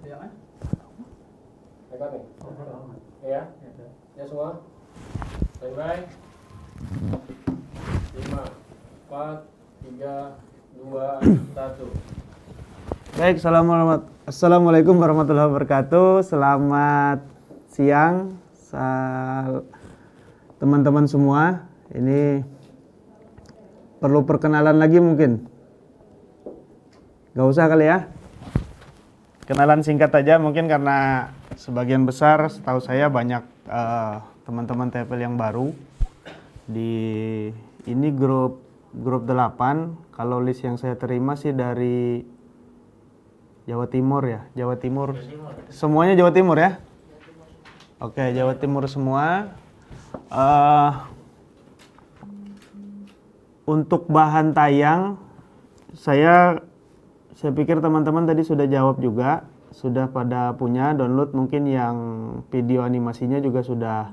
Record nih? Iya? Ya semua? Bye-bye. 5, 4, 3, 2, 1. Baik, Assalamualaikum warahmatullahi wabarakatuh. Selamat siang teman-teman semua. Ini perlu perkenalan lagi mungkin? Gak usah kali ya? Kenalan singkat aja mungkin karena sebagian besar setahu saya banyak teman-teman TPL yang baru. Di ini grup 8, kalau list yang saya terima sih dari Jawa Timur ya, Jawa Timur. Semuanya Jawa Timur ya? Oke, Jawa Timur semua. Untuk bahan tayang, saya pikir teman-teman tadi sudah jawab juga, sudah pada punya download, mungkin yang video animasinya juga sudah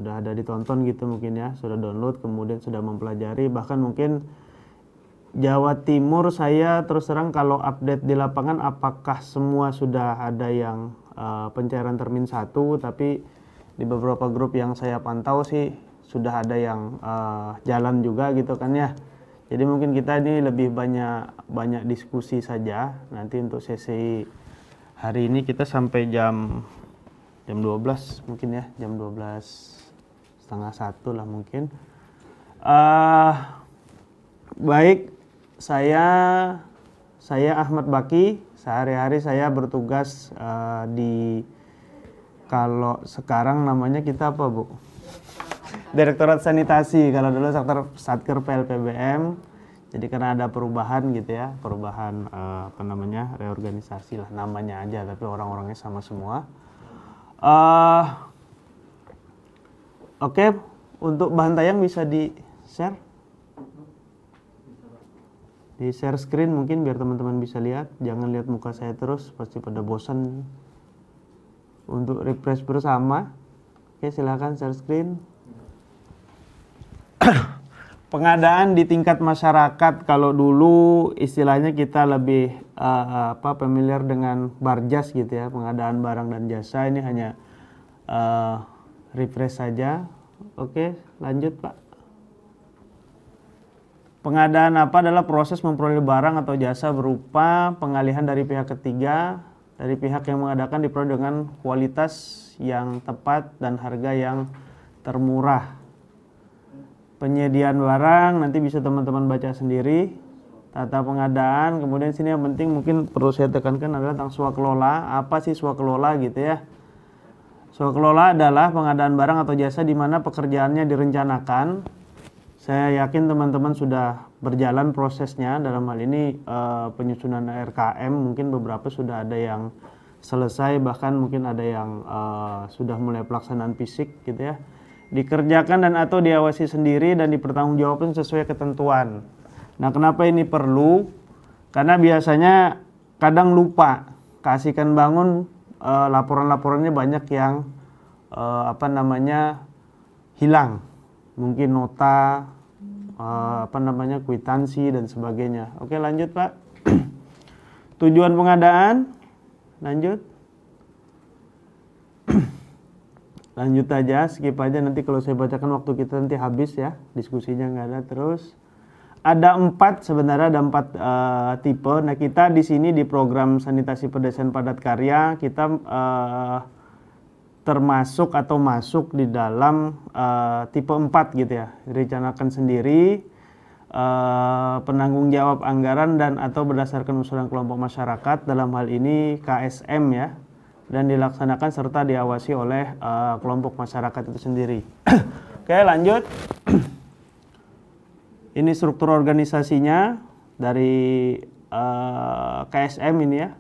ada ditonton gitu mungkin ya, sudah download, kemudian sudah mempelajari, bahkan mungkin Jawa Timur saya terus terang kalau update di lapangan apakah semua sudah ada yang pencairan termin 1, tapi di beberapa grup yang saya pantau sih sudah ada yang jalan juga gitu kan ya. Jadi mungkin kita ini lebih banyak diskusi saja. Nanti untuk sesi hari ini kita sampai jam 12 mungkin ya, jam 12:30 lah mungkin. Baik, saya Ahmad Baki. Sehari-hari saya bertugas di, kalau sekarang namanya kita apa Bu? Direktorat Sanitasi, kalau dulu Satker PLPBM. Jadi karena ada perubahan gitu ya, perubahan reorganisasi lah namanya aja, tapi orang-orangnya sama semua. Oke, untuk bahan tayang bisa di-share? Di-share screen mungkin biar teman-teman bisa lihat. Jangan lihat muka saya terus, pasti pada bosan. Untuk refresh bersama. Oke, silakan share screen. Pengadaan di tingkat masyarakat, kalau dulu istilahnya kita lebih familiar dengan Barjas gitu ya, pengadaan barang dan jasa. Ini hanya refresh saja. Oke, lanjut Pak. Pengadaan apa adalah proses memperoleh barang atau jasa berupa pengalihan dari pihak ketiga, dari pihak yang mengadakan diperoleh dengan kualitas yang tepat dan harga yang termurah. Penyediaan barang nanti bisa teman-teman baca sendiri. Tata pengadaan, kemudian sini yang penting mungkin perlu saya tekankan adalah tentang swakelola. Apa sih swakelola gitu ya? Swakelola adalah pengadaan barang atau jasa di mana pekerjaannya direncanakan. Saya yakin teman-teman sudah berjalan prosesnya. Dalam hal ini penyusunan RKM mungkin beberapa sudah ada yang selesai, bahkan mungkin ada yang sudah mulai pelaksanaan fisik gitu ya. Dikerjakan dan atau diawasi sendiri dan dipertanggungjawabkan sesuai ketentuan. Nah, kenapa ini perlu? Karena biasanya kadang lupa, kasihkan bangun laporan-laporannya banyak yang hilang. Mungkin nota, kwitansi dan sebagainya. Oke, lanjut Pak. Tujuan pengadaan, lanjut. Lanjut aja, skip aja, nanti kalau saya bacakan waktu kita nanti habis ya, diskusinya nggak ada. Terus ada 4 sebenarnya, ada 4 tipe. Nah, kita di sini di program sanitasi pedesaan padat karya kita termasuk atau masuk di dalam tipe 4 gitu ya, direncanakan sendiri, penanggung jawab anggaran dan atau berdasarkan usulan kelompok masyarakat, dalam hal ini KSM ya, dan dilaksanakan serta diawasi oleh kelompok masyarakat itu sendiri. Oke, lanjut. Ini struktur organisasinya dari KSM ini ya,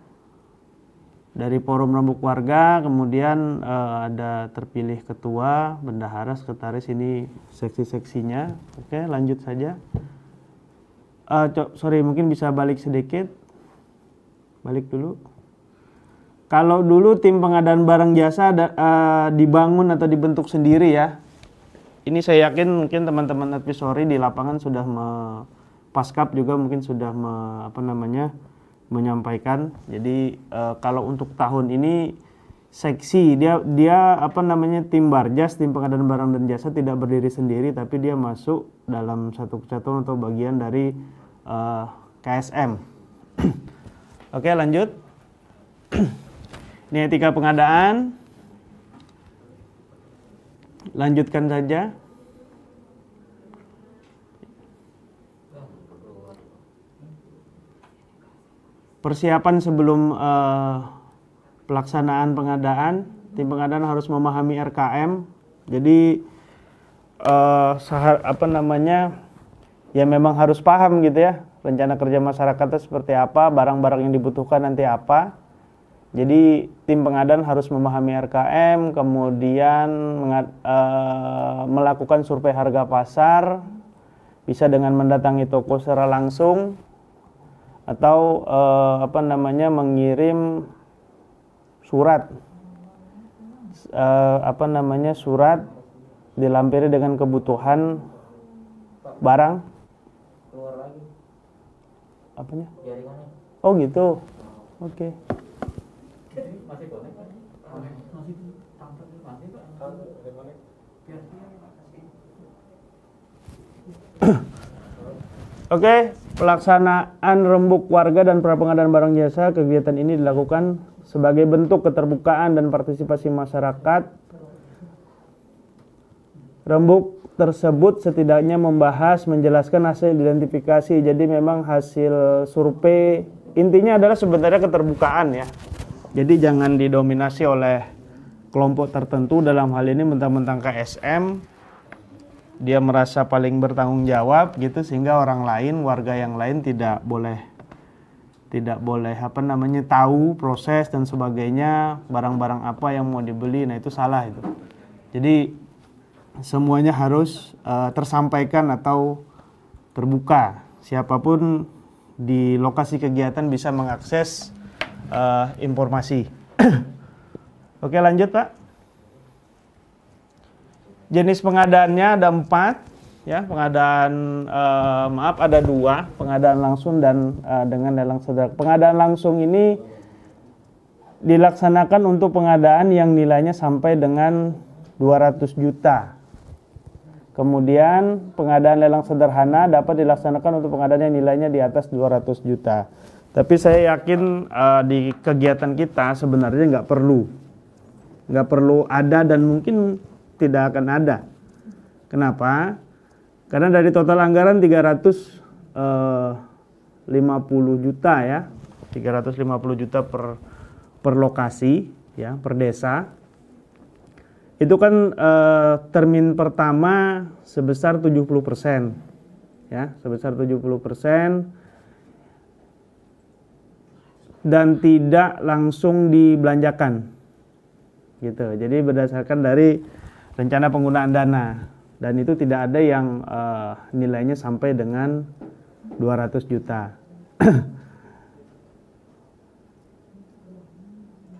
dari Forum Rembuk Warga, kemudian ada terpilih ketua, bendahara, sekretaris, ini seksi-seksinya. Oke, lanjut saja. Mungkin bisa balik sedikit, balik dulu. Kalau dulu tim pengadaan barang jasa dibangun atau dibentuk sendiri ya. Ini saya yakin mungkin teman-teman advisory di lapangan sudah Paskap juga mungkin sudah menyampaikan. Jadi kalau untuk tahun ini seksi dia apa namanya, tim Barjas, tim pengadaan barang dan jasa tidak berdiri sendiri, tapi dia masuk dalam satu kesatuan atau bagian dari KSM. Oke, lanjut. Ini etika pengadaan. Lanjutkan saja. Persiapan sebelum pelaksanaan pengadaan, tim pengadaan harus memahami RKM. Jadi apa namanya, ya memang harus paham gitu ya, rencana kerja masyarakatnya seperti apa, barang-barang yang dibutuhkan nanti apa. Jadi tim pengadaan harus memahami RKM, kemudian melakukan survei harga pasar, bisa dengan mendatangi toko secara langsung, atau apa namanya, mengirim surat apa namanya, surat dilampiri dengan kebutuhan barang. Keluar lagi. Apanya? Jaringannya. Oh gitu. Oke. Masih connect kan? Masih tampil masih Pak. Oke, pelaksanaan rembuk warga dan prapengadaan barang jasa. Kegiatan ini dilakukan sebagai bentuk keterbukaan dan partisipasi masyarakat. Rembuk tersebut setidaknya membahas, menjelaskan hasil identifikasi. Jadi memang hasil survei intinya adalah sebenarnya keterbukaan ya. Jadi jangan didominasi oleh kelompok tertentu, dalam hal ini mentang-mentang KSM dia merasa paling bertanggung jawab gitu, sehingga orang lain, warga yang lain tidak boleh apa namanya, tahu proses dan sebagainya, barang-barang apa yang mau dibeli. Nah itu salah itu. Jadi semuanya harus tersampaikan atau terbuka. Siapapun di lokasi kegiatan bisa mengakses informasi. Oke, lanjut Pak. Jenis pengadaannya ada 4 ya, pengadaan ada 2, pengadaan langsung dan dengan lelang saudara. Pengadaan langsung ini dilaksanakan untuk pengadaan yang nilainya sampai dengan 200 juta. Kemudian pengadaan lelang sederhana dapat dilaksanakan untuk pengadaan yang nilainya di atas 200 juta. Tapi saya yakin di kegiatan kita sebenarnya nggak perlu ada, dan mungkin tidak akan ada. Kenapa? Karena dari total anggaran 350 juta ya, 350 juta per lokasi ya, per desa. Itu kan termin pertama sebesar 70% ya, sebesar 70%, dan tidak langsung dibelanjakan gitu. Jadi berdasarkan dari rencana penggunaan dana, dan itu tidak ada yang nilainya sampai dengan 200 juta.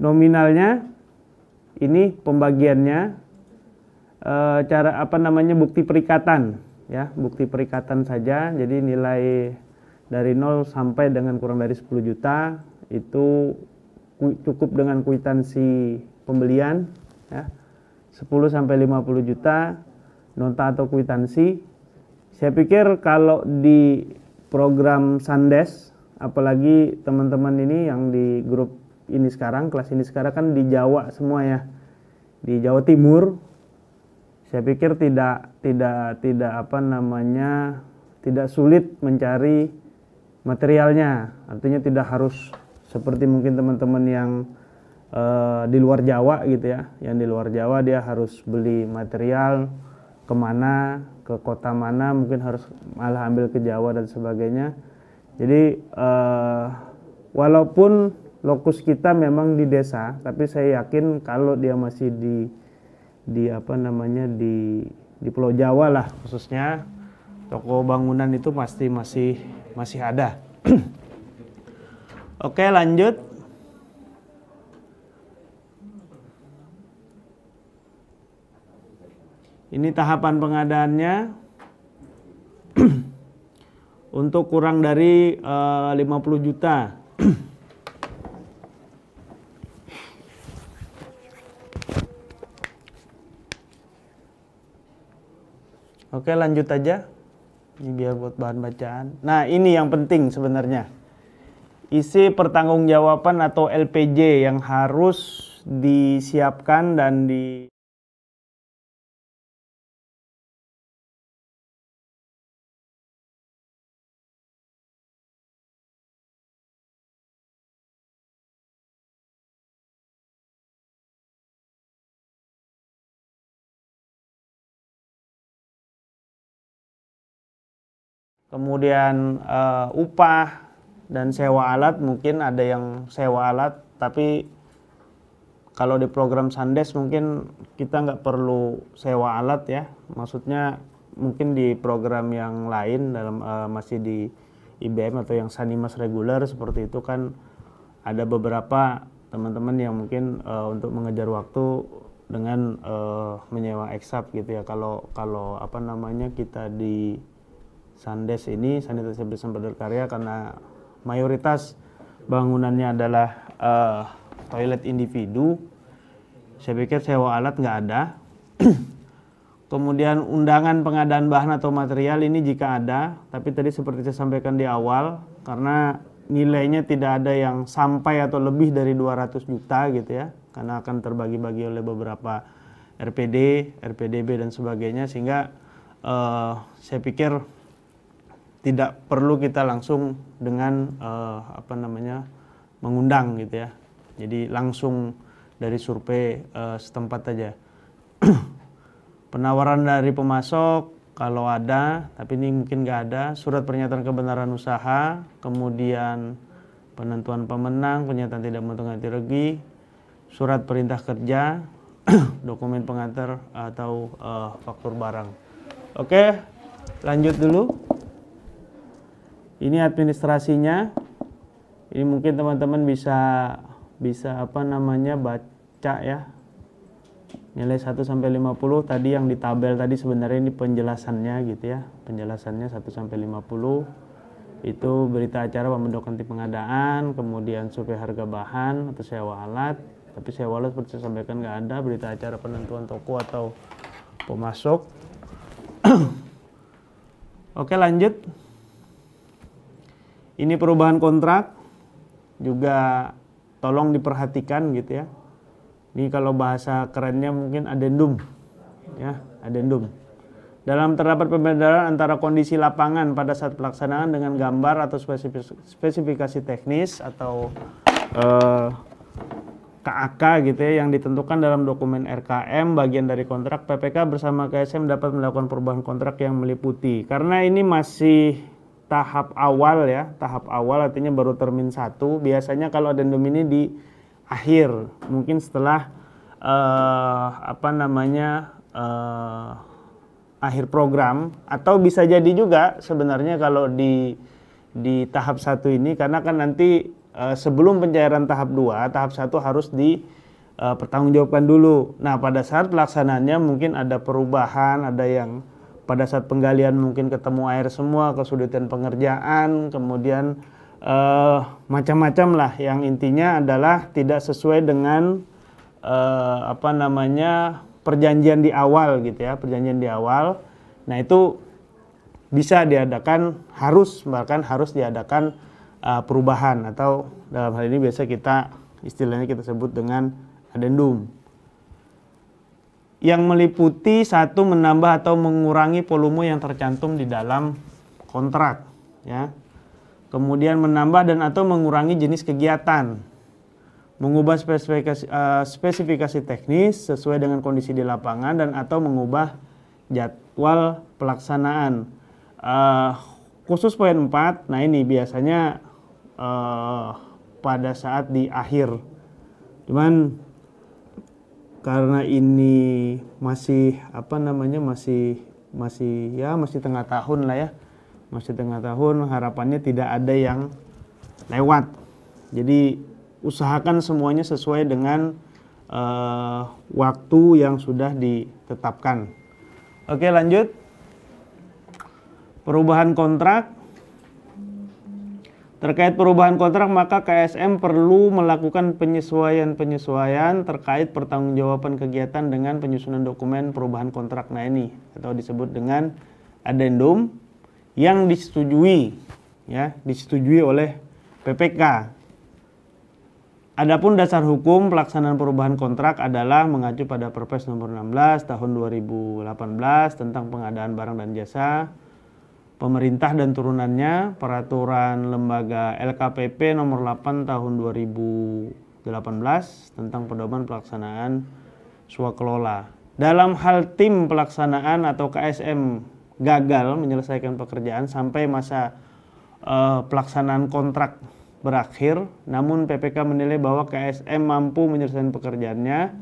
Nominalnya ini pembagiannya cara apa namanya, bukti perikatan ya, bukti perikatan saja. Jadi nilai dari 0 sampai dengan kurang dari 10 juta itu cukup dengan kwitansi pembelian ya. 10 sampai 50 juta nota atau kwitansi. Saya pikir kalau di program Sandes, apalagi teman-teman ini yang di grup ini sekarang, kelas ini sekarang kan di Jawa semua ya, di Jawa Timur. Saya pikir tidak apa namanya, tidak sulit mencari materialnya. Artinya tidak harus seperti mungkin teman-teman yang di luar Jawa gitu ya. Yang di luar Jawa dia harus beli material kemana, ke kota mana, mungkin harus malah ambil ke Jawa dan sebagainya. Jadi walaupun lokus kita memang di desa, tapi saya yakin kalau dia masih di apa namanya, di Pulau Jawa lah khususnya, toko bangunan itu pasti masih ada. Oke, lanjut. Ini tahapan pengadaannya. Untuk kurang dari 50 juta Oke, lanjut aja. Ini biar buat bahan bacaan. Nah, ini yang penting sebenarnya. Isi pertanggungjawaban atau LPJ yang harus disiapkan dan kemudian upah dan sewa alat, mungkin ada yang sewa alat, tapi kalau di program Sandes mungkin kita nggak perlu sewa alat ya. Maksudnya mungkin di program yang lain dalam masih di IBM atau yang Sanimas reguler seperti itu kan ada beberapa teman-teman yang mungkin untuk mengejar waktu dengan menyewa eksak gitu ya. Kalau apa namanya kita di Sandes ini, Sanitasi Bersama Berkarya, karena mayoritas bangunannya adalah toilet individu, saya pikir sewa alat nggak ada. Kemudian undangan pengadaan bahan atau material ini jika ada, tapi tadi seperti saya sampaikan di awal, karena nilainya tidak ada yang sampai atau lebih dari 200 juta gitu ya, karena akan terbagi-bagi oleh beberapa RPD, RPDB dan sebagainya, sehingga saya pikir tidak perlu kita langsung dengan apa namanya mengundang gitu ya. Jadi langsung dari survei setempat aja. Penawaran dari pemasok kalau ada, tapi ini mungkin nggak ada. Surat pernyataan kebenaran usaha, kemudian penentuan pemenang, pernyataan tidak menentukan ganti rugi, surat perintah kerja, dokumen pengantar atau faktur barang. Oke, lanjut dulu. Ini administrasinya. Ini mungkin teman-teman bisa apa namanya baca ya. Nilai 1 sampai 50 tadi yang di tabel tadi sebenarnya ini penjelasannya gitu ya. Penjelasannya 1 sampai 50 itu berita acara pembentukan tim pengadaan, kemudian survei harga bahan atau sewa alat. Tapi sewa alat seperti saya sampaikan nggak ada, berita acara penentuan toko atau pemasok. Oke, lanjut. Ini perubahan kontrak juga tolong diperhatikan gitu ya. Ini kalau bahasa kerennya mungkin adendum ya, adendum. Dalam terdapat pembedaran antara kondisi lapangan pada saat pelaksanaan dengan gambar atau spesifikasi teknis atau KAK gitu ya yang ditentukan dalam dokumen RKM bagian dari kontrak, PPK bersama KSM dapat melakukan perubahan kontrak yang meliputi. Karena ini masih tahap awal ya, tahap awal artinya baru termin 1. Biasanya kalau adendum ini di akhir, mungkin setelah apa namanya akhir program, atau bisa jadi juga sebenarnya kalau di tahap 1 ini, karena kan nanti sebelum pencairan tahap 2, tahap 1 harus dipertanggungjawabkan dulu. Nah, pada saat pelaksanaannya mungkin ada perubahan, ada yang pada saat penggalian mungkin ketemu air semua, kesulitan pengerjaan, kemudian macam-macam lah, yang intinya adalah tidak sesuai dengan apa namanya perjanjian di awal gitu ya, perjanjian di awal. Nah, itu bisa diadakan, bahkan harus diadakan perubahan, atau dalam hal ini biasa kita istilahnya kita sebut dengan adendum, yang meliputi satu, menambah atau mengurangi volume yang tercantum di dalam kontrak ya. Kemudian menambah dan atau mengurangi jenis kegiatan, mengubah spesifikasi teknis sesuai dengan kondisi di lapangan, dan atau mengubah jadwal pelaksanaan. Khusus poin 4, nah ini biasanya pada saat di akhir, cuman karena ini masih apa namanya masih tengah tahun lah ya, masih tengah tahun, harapannya tidak ada yang lewat. Jadi usahakan semuanya sesuai dengan waktu yang sudah ditetapkan. Oke, lanjut. Perubahan kontrak. Terkait perubahan kontrak, maka KSM perlu melakukan penyesuaian-penyesuaian terkait pertanggungjawaban kegiatan dengan penyusunan dokumen perubahan kontrak. Nah ini, atau disebut dengan adendum yang disetujui, ya, disetujui oleh PPK. Adapun dasar hukum pelaksanaan perubahan kontrak adalah mengacu pada Perpres nomor 16 tahun 2018 tentang pengadaan barang dan jasa pemerintah dan turunannya, peraturan lembaga LKPP nomor 8 tahun 2018 tentang pedoman pelaksanaan swakelola. Dalam hal tim pelaksanaan atau KSM gagal menyelesaikan pekerjaan sampai masa pelaksanaan kontrak berakhir, namun PPK menilai bahwa KSM mampu menyelesaikan pekerjaannya,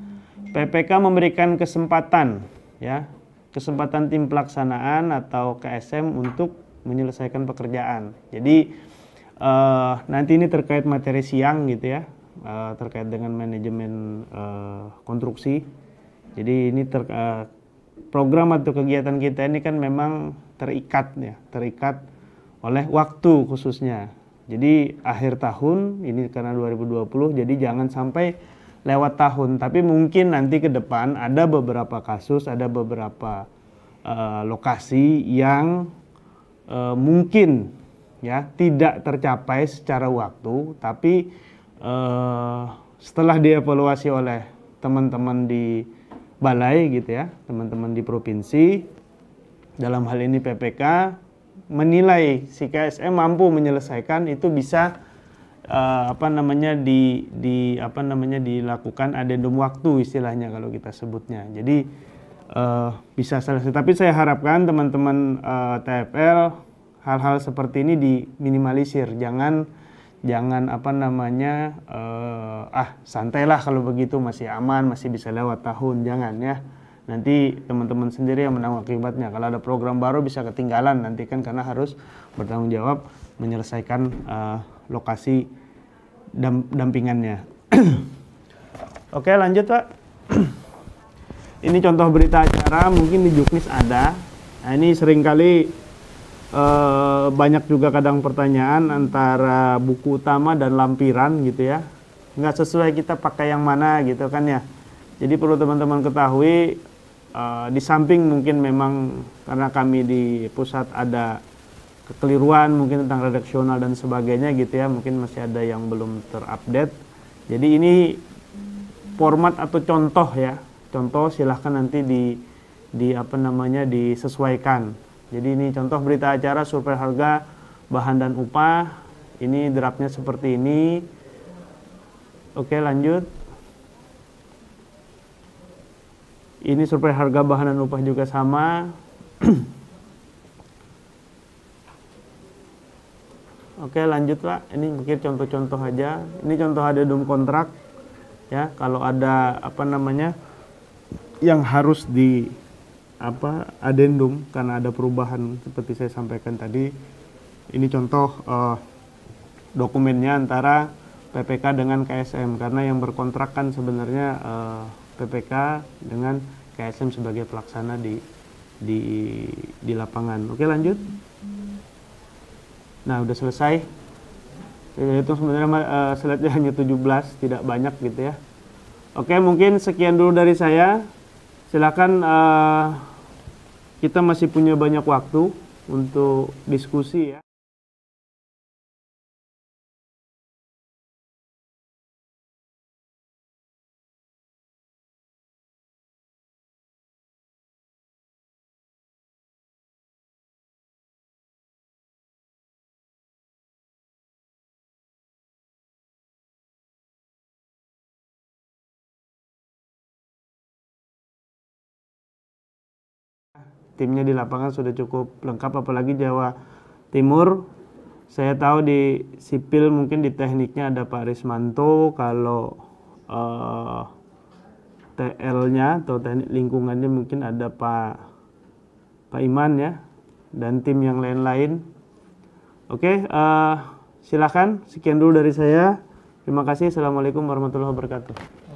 PPK memberikan kesempatan, ya, kesempatan tim pelaksanaan atau KSM untuk menyelesaikan pekerjaan. Jadi nanti ini terkait materi siang gitu ya, terkait dengan manajemen konstruksi. Jadi ini program atau kegiatan kita ini kan memang terikat ya, terikat oleh waktu khususnya. Jadi akhir tahun ini karena 2020, jadi jangan sampai lewat tahun, tapi mungkin nanti ke depan ada beberapa kasus, ada beberapa lokasi yang mungkin ya tidak tercapai secara waktu, tapi setelah dievaluasi oleh teman-teman di balai gitu ya, teman-teman di provinsi, dalam hal ini PPK menilai si KSM mampu menyelesaikan, itu bisa dilakukan adendum waktu istilahnya kalau kita sebutnya. Jadi bisa selesai. Tapi saya harapkan teman-teman TFL hal-hal seperti ini diminimalisir. Jangan santailah kalau begitu, masih aman, masih bisa lewat tahun. Jangan ya. Nanti teman-teman sendiri yang menanggung akibatnya. Kalau ada program baru bisa ketinggalan nanti kan, karena harus bertanggung jawab menyelesaikan lokasi dampingannya. Oke, lanjut Pak. Ini contoh berita acara, mungkin di Juknis ada. Nah ini seringkali banyak juga kadang pertanyaan antara buku utama dan lampiran gitu ya. Nggak sesuai kita pakai yang mana gitu kan ya. Jadi perlu teman-teman ketahui, di samping mungkin memang karena kami di pusat ada kekeliruan mungkin tentang redaksional dan sebagainya gitu ya, mungkin masih ada yang belum terupdate. Jadi ini format atau contoh ya, contoh silahkan nanti disesuaikan. Jadi ini contoh berita acara survei harga bahan dan upah, ini draftnya seperti ini. Oke, lanjut. Ini survei harga bahan dan upah juga sama. Oke, lanjut Pak. Ini mungkin contoh-contoh aja. Ini contoh adendum kontrak ya. Kalau ada yang harus di adendum karena ada perubahan seperti saya sampaikan tadi. Ini contoh dokumennya antara PPK dengan KSM, karena yang berkontrak kan sebenarnya PPK dengan KSM sebagai pelaksana di lapangan. Oke, lanjut. Nah, udah selesai. Itu sebenarnya slide-nya hanya 17, tidak banyak gitu ya. Oke, mungkin sekian dulu dari saya. Silakan, kita masih punya banyak waktu untuk diskusi ya. Timnya di lapangan sudah cukup lengkap, apalagi Jawa Timur. Saya tahu di sipil mungkin di tekniknya ada Pak Rismanto, kalau TL-nya atau teknik lingkungannya mungkin ada Pak Iman ya, dan tim yang lain-lain. Oke, silakan. Sekian dulu dari saya. Terima kasih. Assalamualaikum warahmatullahi wabarakatuh.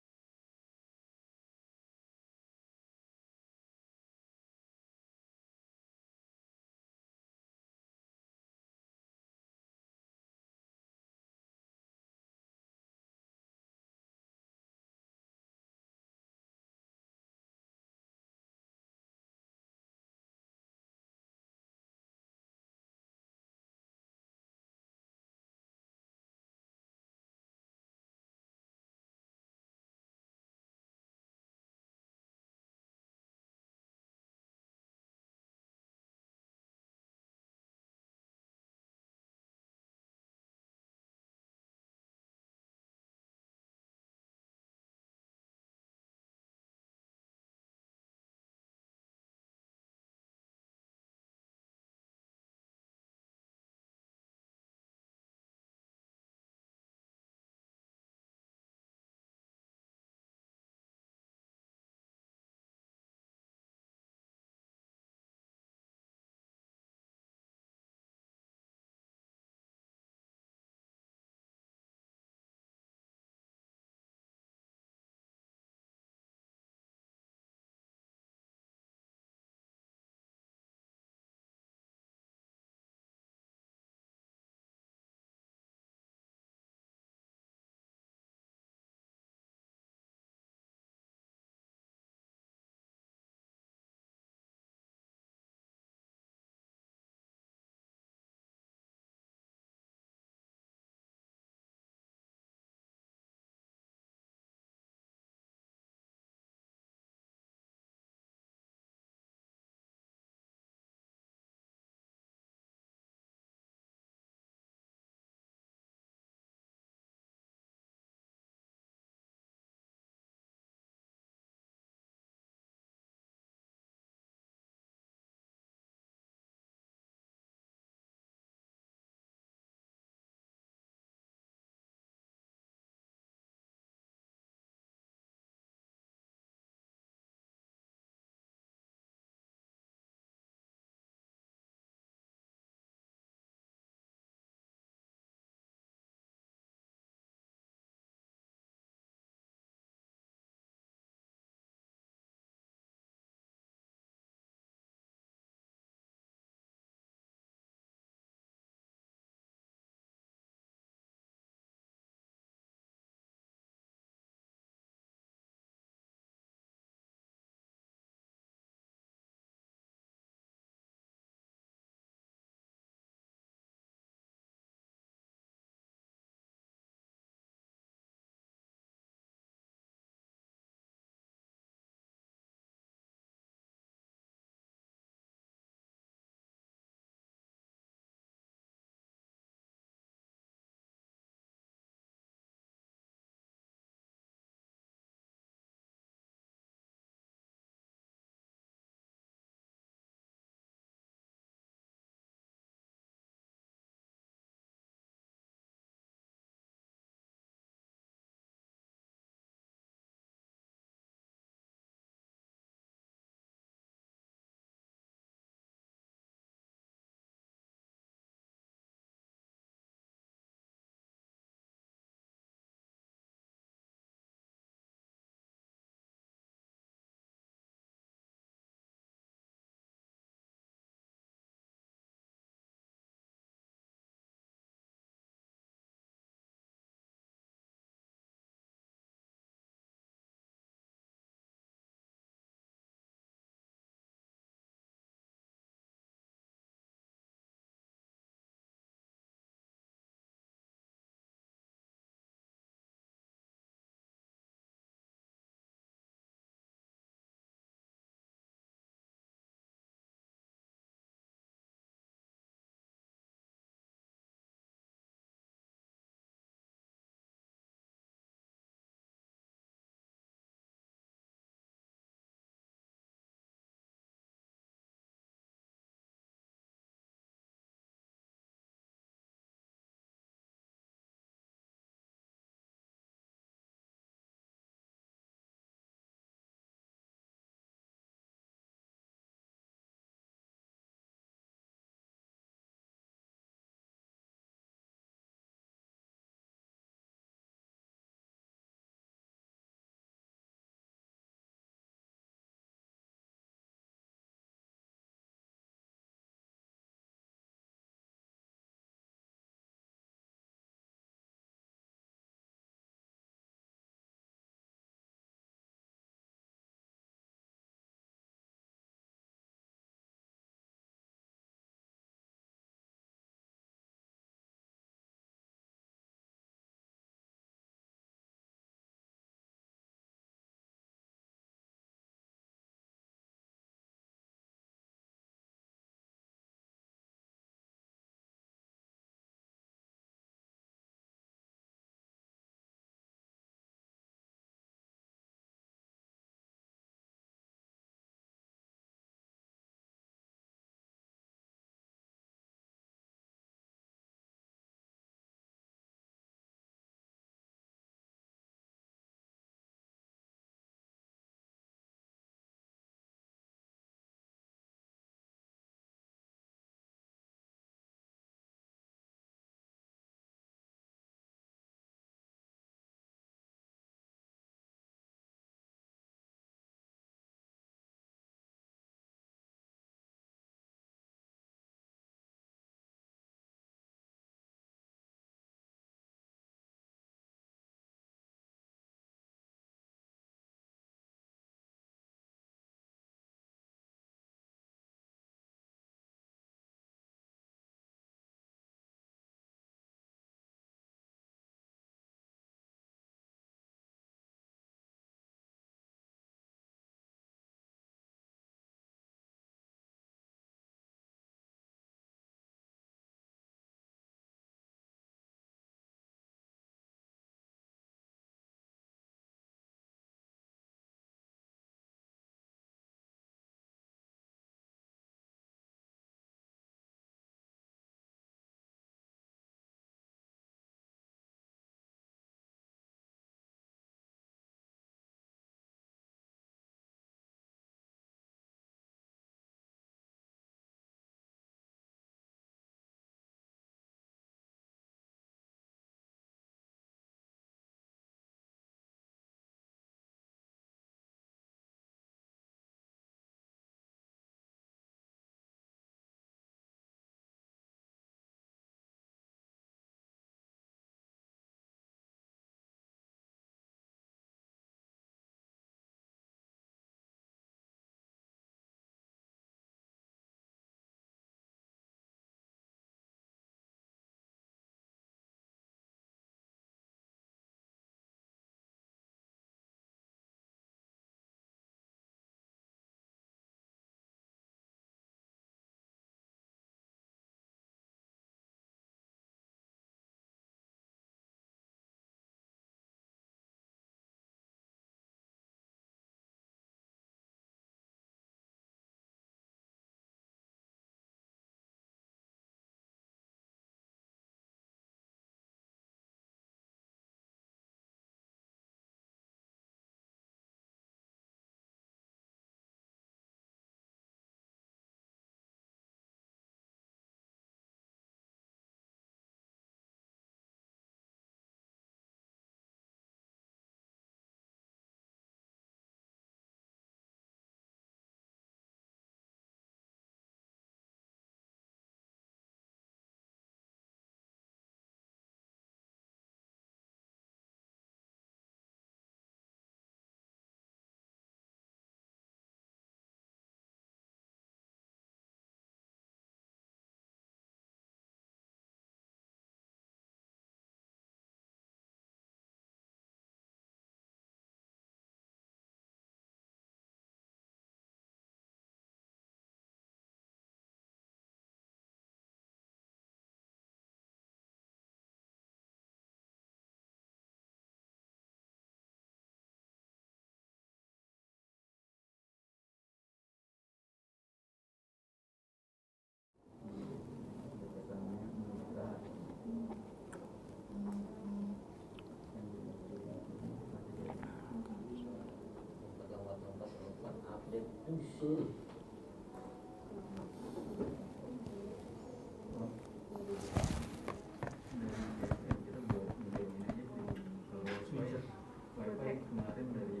kemarin dari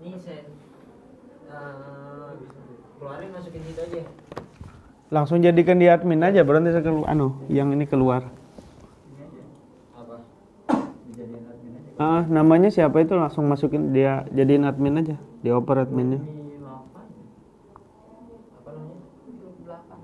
ini saya keluarin masukin situ aja. Langsung jadikan di admin aja, berarti saya yang ini keluar. Apa? dijadiin admin aja. Namanya siapa itu langsung masukin dia jadiin admin aja, dioper adminnya. Ini 8. Apa namanya? Grup 8.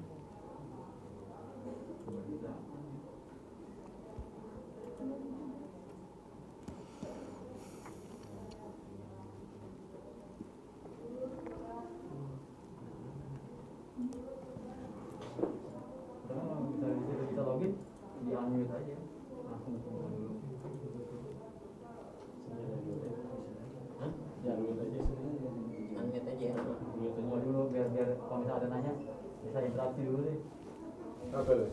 Karena bisa kita login di unmute aja langsung semua dulu. Unmute aja ya. Semua dulu biar kalau misalnya ada nanya bisa interaksi dulu deh. Apa tuh?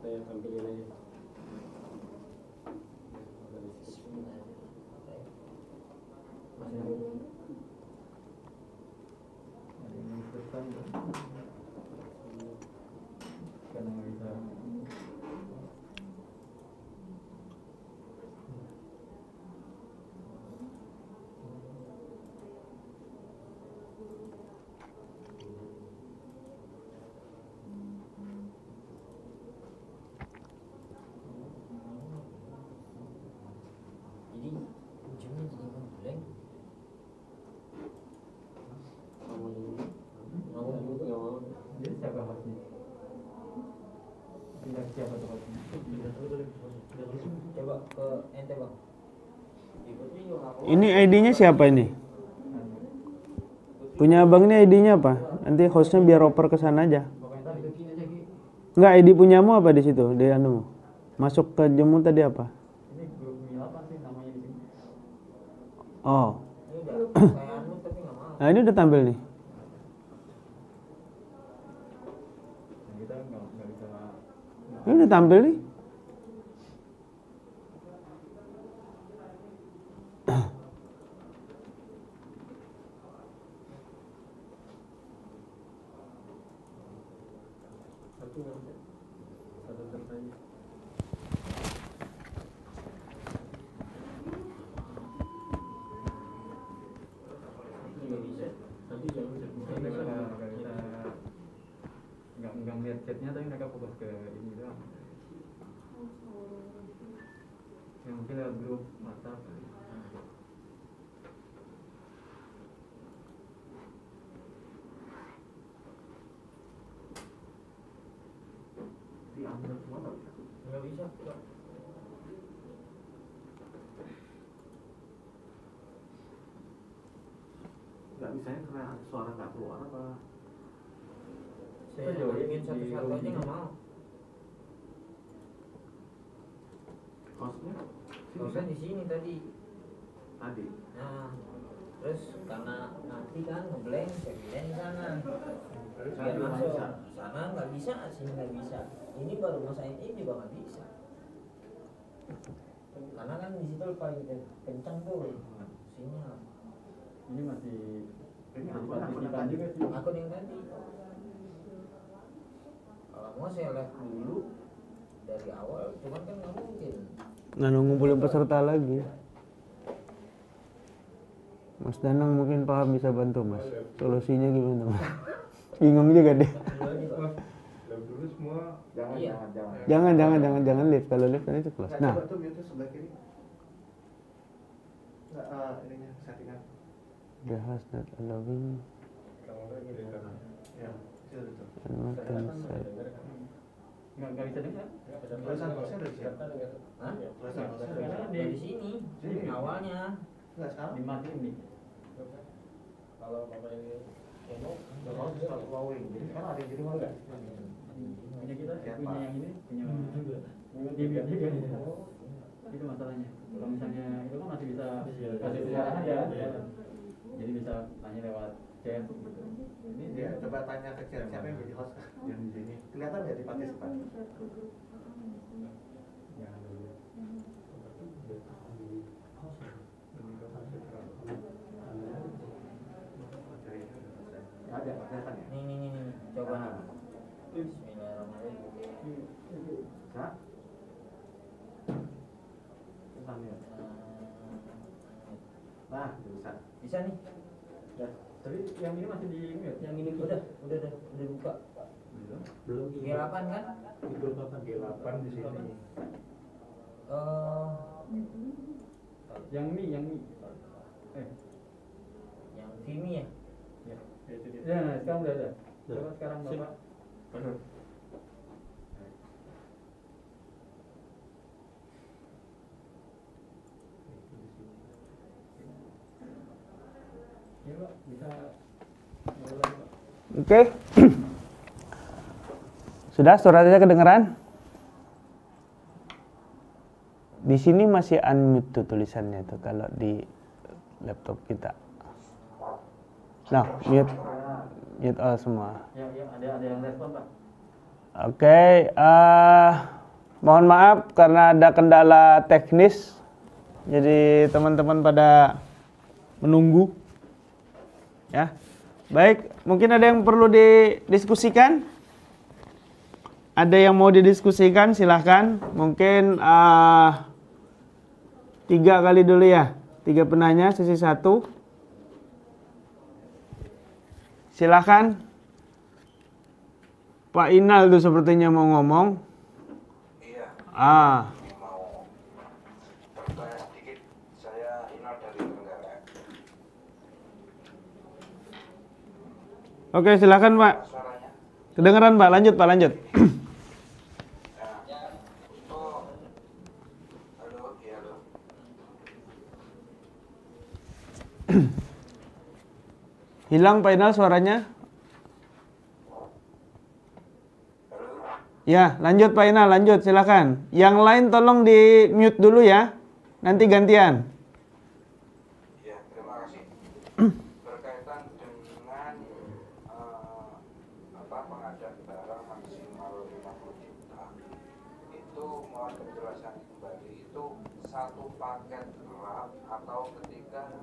Saya tampilin aja. Masih ada yang ikutan karena nggak bisa. Jadi ujungnya jadi ngeblank. Ngomong dulu tuh nggak mau. Jadi siapa hostnya? Pindah siapa tuh hostnya? Coba ke ente bang. Ikutnya juga nggak keluar. Ini ID-nya siapa ini? Punya abang ini ID-nya apa? Nanti hostnya biar oper ke sana aja. Pokoknya tadi itu aja Ki. Enggak, ID punyamu apa di situ? Di anu. Masuk ke jemu tadi apa? Ini grup Mi 8 sih namanya di sini. Oh. Ini udah saya unmute tapi nggak mau. Nah, ini udah tampil nih. Nah, kita nggak bisa. Ini udah tampil nih. Satu tertanya. Nggak bisa. Nanti jangan bisa. Nggak ngeliat chatnya tapi mereka fokus ke ini doang. Ya mungkin lewat grup WhatsApp. Diambil semua nggak bisa. Nggak bisa. Nggak. Nggak bisanya karena suara nggak keluar apa? Saya join ingin di satu-satu room aja ini. nggak mau. Hostnya Kalau kan di sini tadi. tadi. Nah, terus karena nanti kan ngeblank saya pindahin sana. Biar masuk sana nggak bisa, sini nggak bisa. Ini baru mau sign in juga nggak bisa. Karena kan di situ paling kencang tuh sinyal. Ini masih Ini jadi akun partisipan tadi. juga sih. Akun yang tadi. Kalau mau saya live dulu dari awal, cuman kan nggak mungkin. Nah, ngumpulin peserta lagi. Mas Danang mungkin paham, bisa bantu Mas. Solusinya gimana Mas? Bingung juga deh. Live dulu semua. Jangan, Iya. Jangan live. Kalau live kan itu kelas. Nah, Nah, coba tuh mute sebelah kiri. Nggak, ininya settingan. the host not allowing Kalau nggak gini kan. Ya, itu tuh. and cancel. Nggak bisa dengar. Tulisan hostnya udah siap. Hah? Tulisan hostnya udah Karena siap. Dari sini, Sini. awalnya. Nggak sekarang. Dimatiin nih. Kalau bapak ini Udah mau start flowing. Jadi sekarang ada yang jadi mana? Punya kita, Siapa? punya yang ini, punya dia juga. Itu masalahnya. Kalau misalnya itu kan masih bisa kasih suara aja. Jadi bisa tanya lewat chat gitu. Ini Iya, coba tanya ke chat siapa yang jadi host yang di sini. Kelihatan nggak di partisipan? jangan dulu. Ada, kelihatan ya? Nih, coba nih. Bismillahirrahmanirrahim. Bisa? Bisa nih. Nah, bisa. Bisa nih. Ya, tapi yang ini masih di mute. Yang ini udah buka. Belum. G8 kan? G8 di sini. Yang ini. Yang Vimi ya? Ya, itu dia. Ya, sekarang udah ada. Coba sekarang Bapak. Ya, Pak, bisa mulai, Pak. Oke. Sudah suratnya kedengeran? Di sini masih unmute tuh tulisannya tuh kalau di laptop kita. Nah, mute all semua. Ya, ada yang respon, Pak. Oke, mohon maaf karena ada kendala teknis. Jadi teman-teman pada menunggu. Ya. Baik, mungkin ada yang perlu didiskusikan? Ada yang mau didiskusikan, silahkan. Mungkin 3 kali dulu ya. 3 penanya, sesi 1. Silahkan. Pak Inal tuh sepertinya mau ngomong. Iya. Ah, Ini mau bertanya sedikit. Saya Inal dari Tenggara. oke, silakan Pak. Suaranya. Kedengeran Pak, lanjut Pak, lanjut. Nah, oh, halo, iya halo. Hilang Pak Inal suaranya. Halo. Ya, lanjut Pak Inal, lanjut silakan. Yang lain tolong di mute dulu ya. Nanti gantian. Iya, terima kasih. Berkaitan dengan pengadaan barang maksimal 50 juta, itu mohon penjelasan kembali, itu satu paket lap atau ketika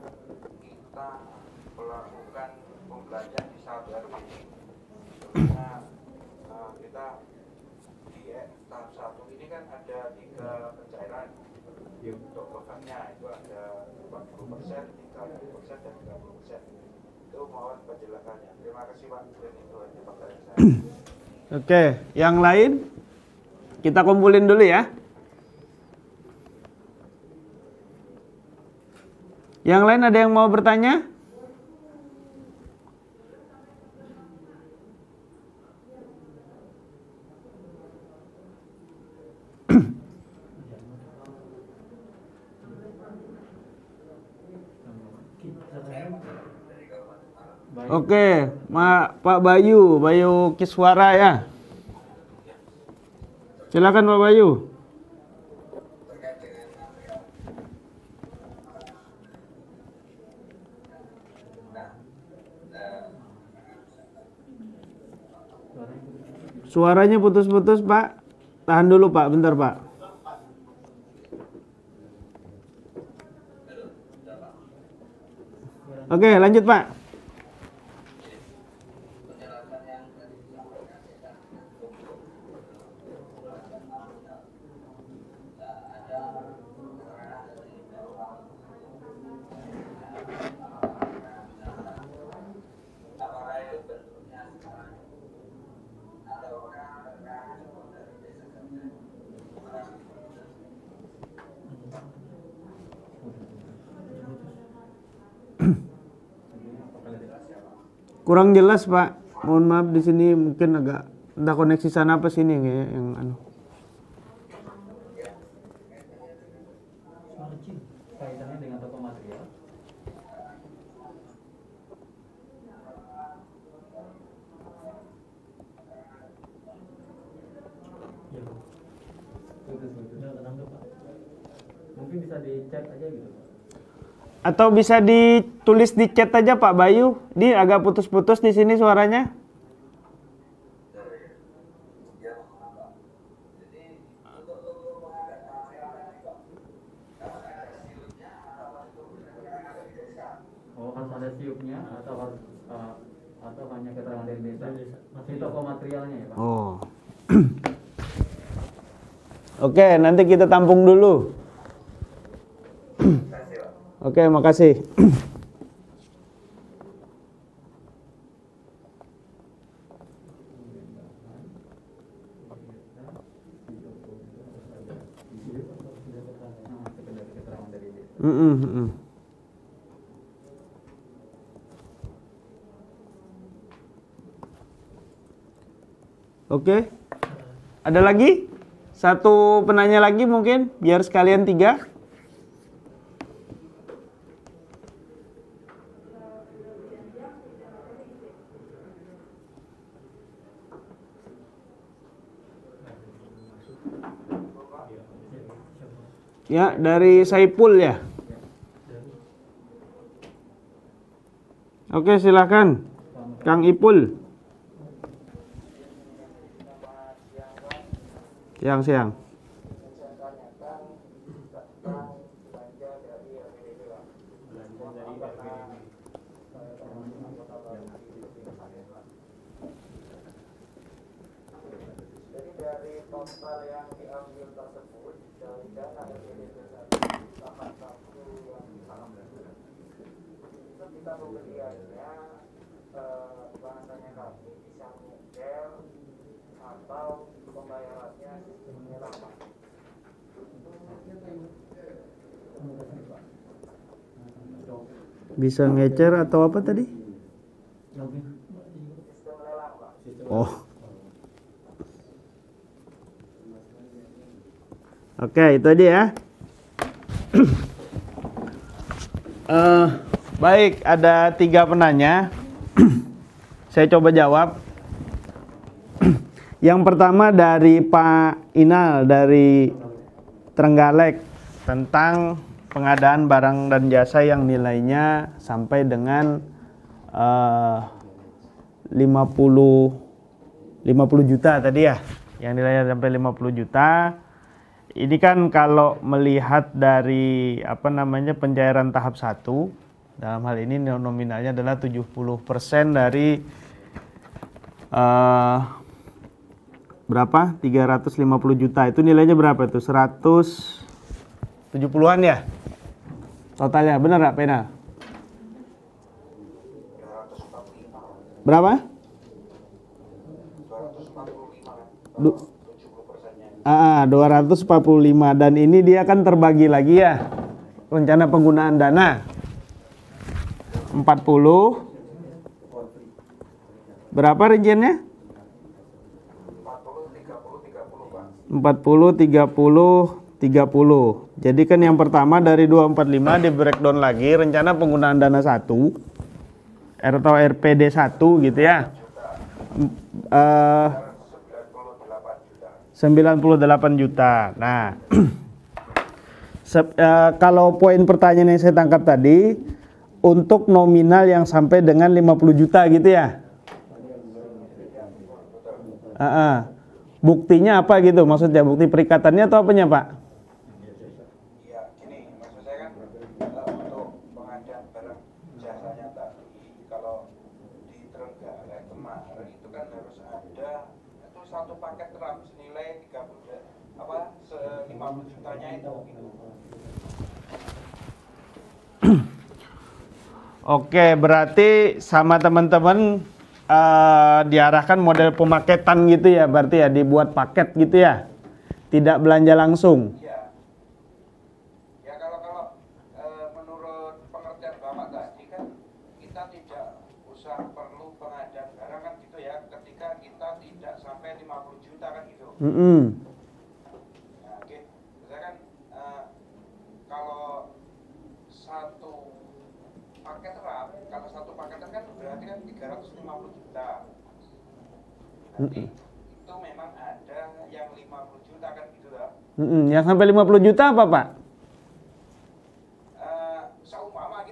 kita melakukan pembelanjaan di satu RPJ. Karena kita di tahap 1 ini kan ada 3 pencairan untuk bebannya, itu ada 40%, 30% dan 30%. Itu mohon penjelasannya. Terima kasih Pak. Dan itu hanya pertanyaan saya. Oke, yang lain kita kumpulin dulu ya. Yang lain ada yang mau bertanya? Oke, Pak Bayu Kiswara ya. Silakan Pak Bayu. Suaranya putus-putus Pak. Tahan dulu Pak, bentar Pak. Oke, lanjut Pak. Kurang jelas Pak, mohon maaf di sini mungkin agak entah koneksi sana apa sini yang anu. Kaitannya dengan toko material. Ya, putus. Nggak ketangkep Pak. Mungkin bisa dicek aja gitu Pak. Atau bisa ditulis di chat aja Pak Bayu. Di agak putus-putus di sini suaranya. Oh, harus ada siupnya atau hanya keterangan dari desa? Masih toko materialnya ya Pak? Oh. Oke, nanti kita tampung dulu. Oke, makasih. Oke, ada lagi? Satu penanya lagi mungkin, biar sekalian 3. Ya, dari Saipul ya. Oke, silakan. Kang Ipul. Siang. Jadi dari total yang diambil tersebut dari dana LPDP tahap 1 yang itu kita pembeliannya bahasanya kami bisa ngecel atau pembayarannya sistemnya lama. Bisa ngecer atau apa tadi? Sistem lelang, Pak. Oh. Oke, itu aja ya. Baik, ada 3 penanya. Saya coba jawab. Yang pertama dari Pak Inal dari Trenggalek tentang pengadaan barang dan jasa yang nilainya sampai dengan 50 juta tadi ya. Yang nilainya sampai 50 juta. Ini kan kalau melihat dari pencairan tahap 1, dalam hal ini nominalnya adalah 70% dari berapa? 350 juta. Itu nilainya berapa itu? 170-an ya? Totalnya benar nggak, Pena? Berapa? 245 dan ini dia kan terbagi lagi ya. Rencana penggunaan dana 40. Berapa rinciannya? 40 30 30. Jadi kan yang pertama dari 245 di breakdown lagi rencana penggunaan dana 1 atau RPD 1 gitu ya. 98 juta. Nah, kalau poin pertanyaan yang saya tangkap tadi untuk nominal yang sampai dengan 50 juta gitu ya. Buktinya apa gitu? Maksudnya bukti perikatannya atau apanya, Pak? Ya, gini, maksud saya kan untuk pengadaan barang jasanya tadi, kalau di Trenggalek kemarin itu kan harus ada itu satu paket ram senilai 50 jutanya itu. Gitu. Oke, berarti sama teman-teman diarahkan model pemaketan gitu ya, berarti ya dibuat paket gitu ya, tidak belanja langsung. Ya, ya kalau menurut pengertian Bapak tadi kan kita tidak usah perlu pengadaan barang kan gitu ya, ketika kita tidak sampai 50 juta kan gitu. Nah, oke, saya kan kalau satu paket ram, kalau satu paketan kan berarti kan 350 juta. Nanti itu memang ada yang 50 juta kan gitu lah. Yang sampai 50 juta apa, Pak? Seumpama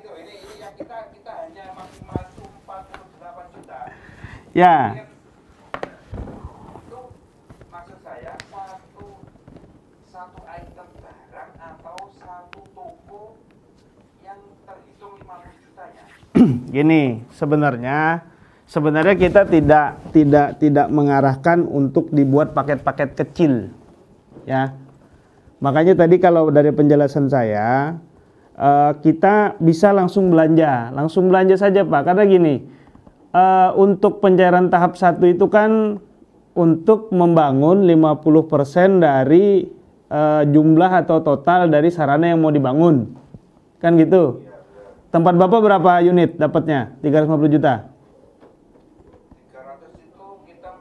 Ya. Itu maksud saya satu item barang atau satu toko yang terhitung 50 jutanya. Gini, sebenarnya kita tidak mengarahkan untuk dibuat paket-paket kecil, ya. Makanya tadi kalau dari penjelasan saya, kita bisa langsung belanja saja Pak. Karena gini, untuk pencairan tahap 1 itu kan untuk membangun 50% dari jumlah atau total dari sarana yang mau dibangun, kan gitu. Tempat Bapak berapa unit dapatnya? 350 juta. 300 itu kita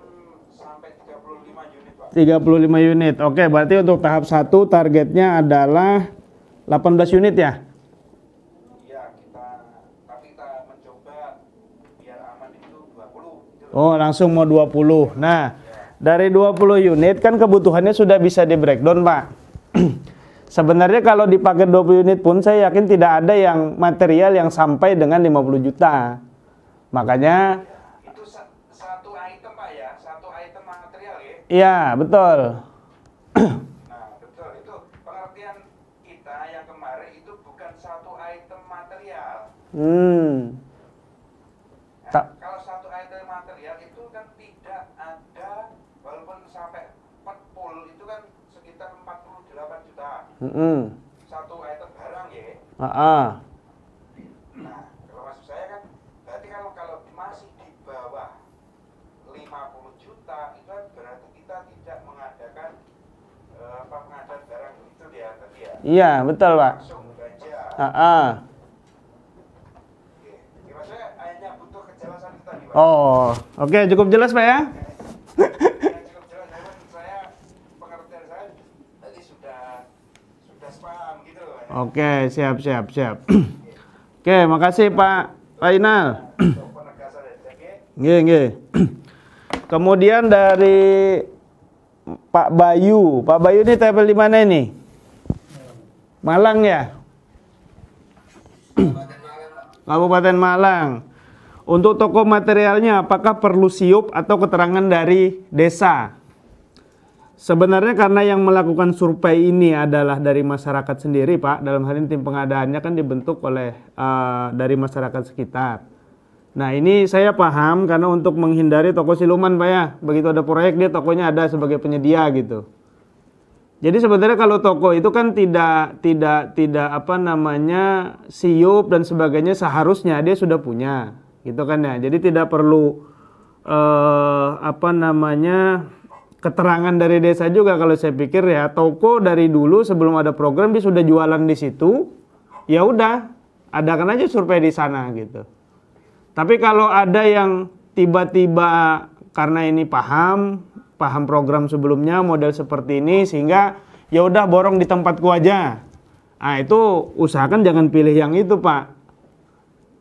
sampai 35 unit Pak. 35 unit. Oke, berarti untuk tahap 1 targetnya adalah 18 unit ya? Iya, tapi kita mencoba biar aman itu 20. Oh, langsung mau 20. Nah, dari 20 unit kan kebutuhannya sudah bisa di breakdown, Pak. Sebenarnya kalau dipakai 20 unit pun saya yakin tidak ada yang material yang sampai dengan 50 juta. Makanya itu satu item Pak ya, satu item material ya. iya, betul. Nah, betul itu pengertian kita yang kemarin itu bukan satu item material. Nah, kalau satu item material itu kan tidak ada, walaupun sampai per pool itu kan sekitar 48 juta. Satu item barang ya. Nah, kalau maksud saya kan berarti kalau masih di bawah 50 juta itu kan berarti kita tidak mengadakan pengadaan barang itu ya tadi ya. Iya, betul, Pak. Langsung belanja. Oke. Jadi maksudnya hanya butuh kejelasan itu tadi Pak. Oh, oke, cukup jelas, Pak ya? Yang cukup jelas saya pengertian saya tadi sudah sepaham gitu loh. Oke, siap. Oke, makasih Pak Inal. Penegasan ya. Nggih. Kemudian dari Pak Bayu. Pak Bayu ini tabel di mana ini? Malang ya? Kabupaten Malang. Untuk toko materialnya apakah perlu SIUP atau keterangan dari desa? Sebenarnya karena yang melakukan survei ini adalah dari masyarakat sendiri, Pak. Dalam hal ini tim pengadaannya kan dibentuk oleh dari masyarakat sekitar. Nah, ini saya paham karena untuk menghindari toko siluman, Pak ya. Begitu ada proyek dia tokonya ada sebagai penyedia gitu. Jadi sebenarnya kalau toko itu kan tidak apa namanya SIUP dan sebagainya, seharusnya dia sudah punya, gitu kan ya. Jadi tidak perlu apa namanya keterangan dari desa juga kalau saya pikir ya. Toko dari dulu sebelum ada program dia sudah jualan di situ, ya udah adakan aja survei di sana gitu. Tapi kalau ada yang tiba-tiba karena ini paham program sebelumnya model seperti ini sehingga ya udah borong di tempatku aja. Nah, itu usahakan jangan pilih yang itu, Pak.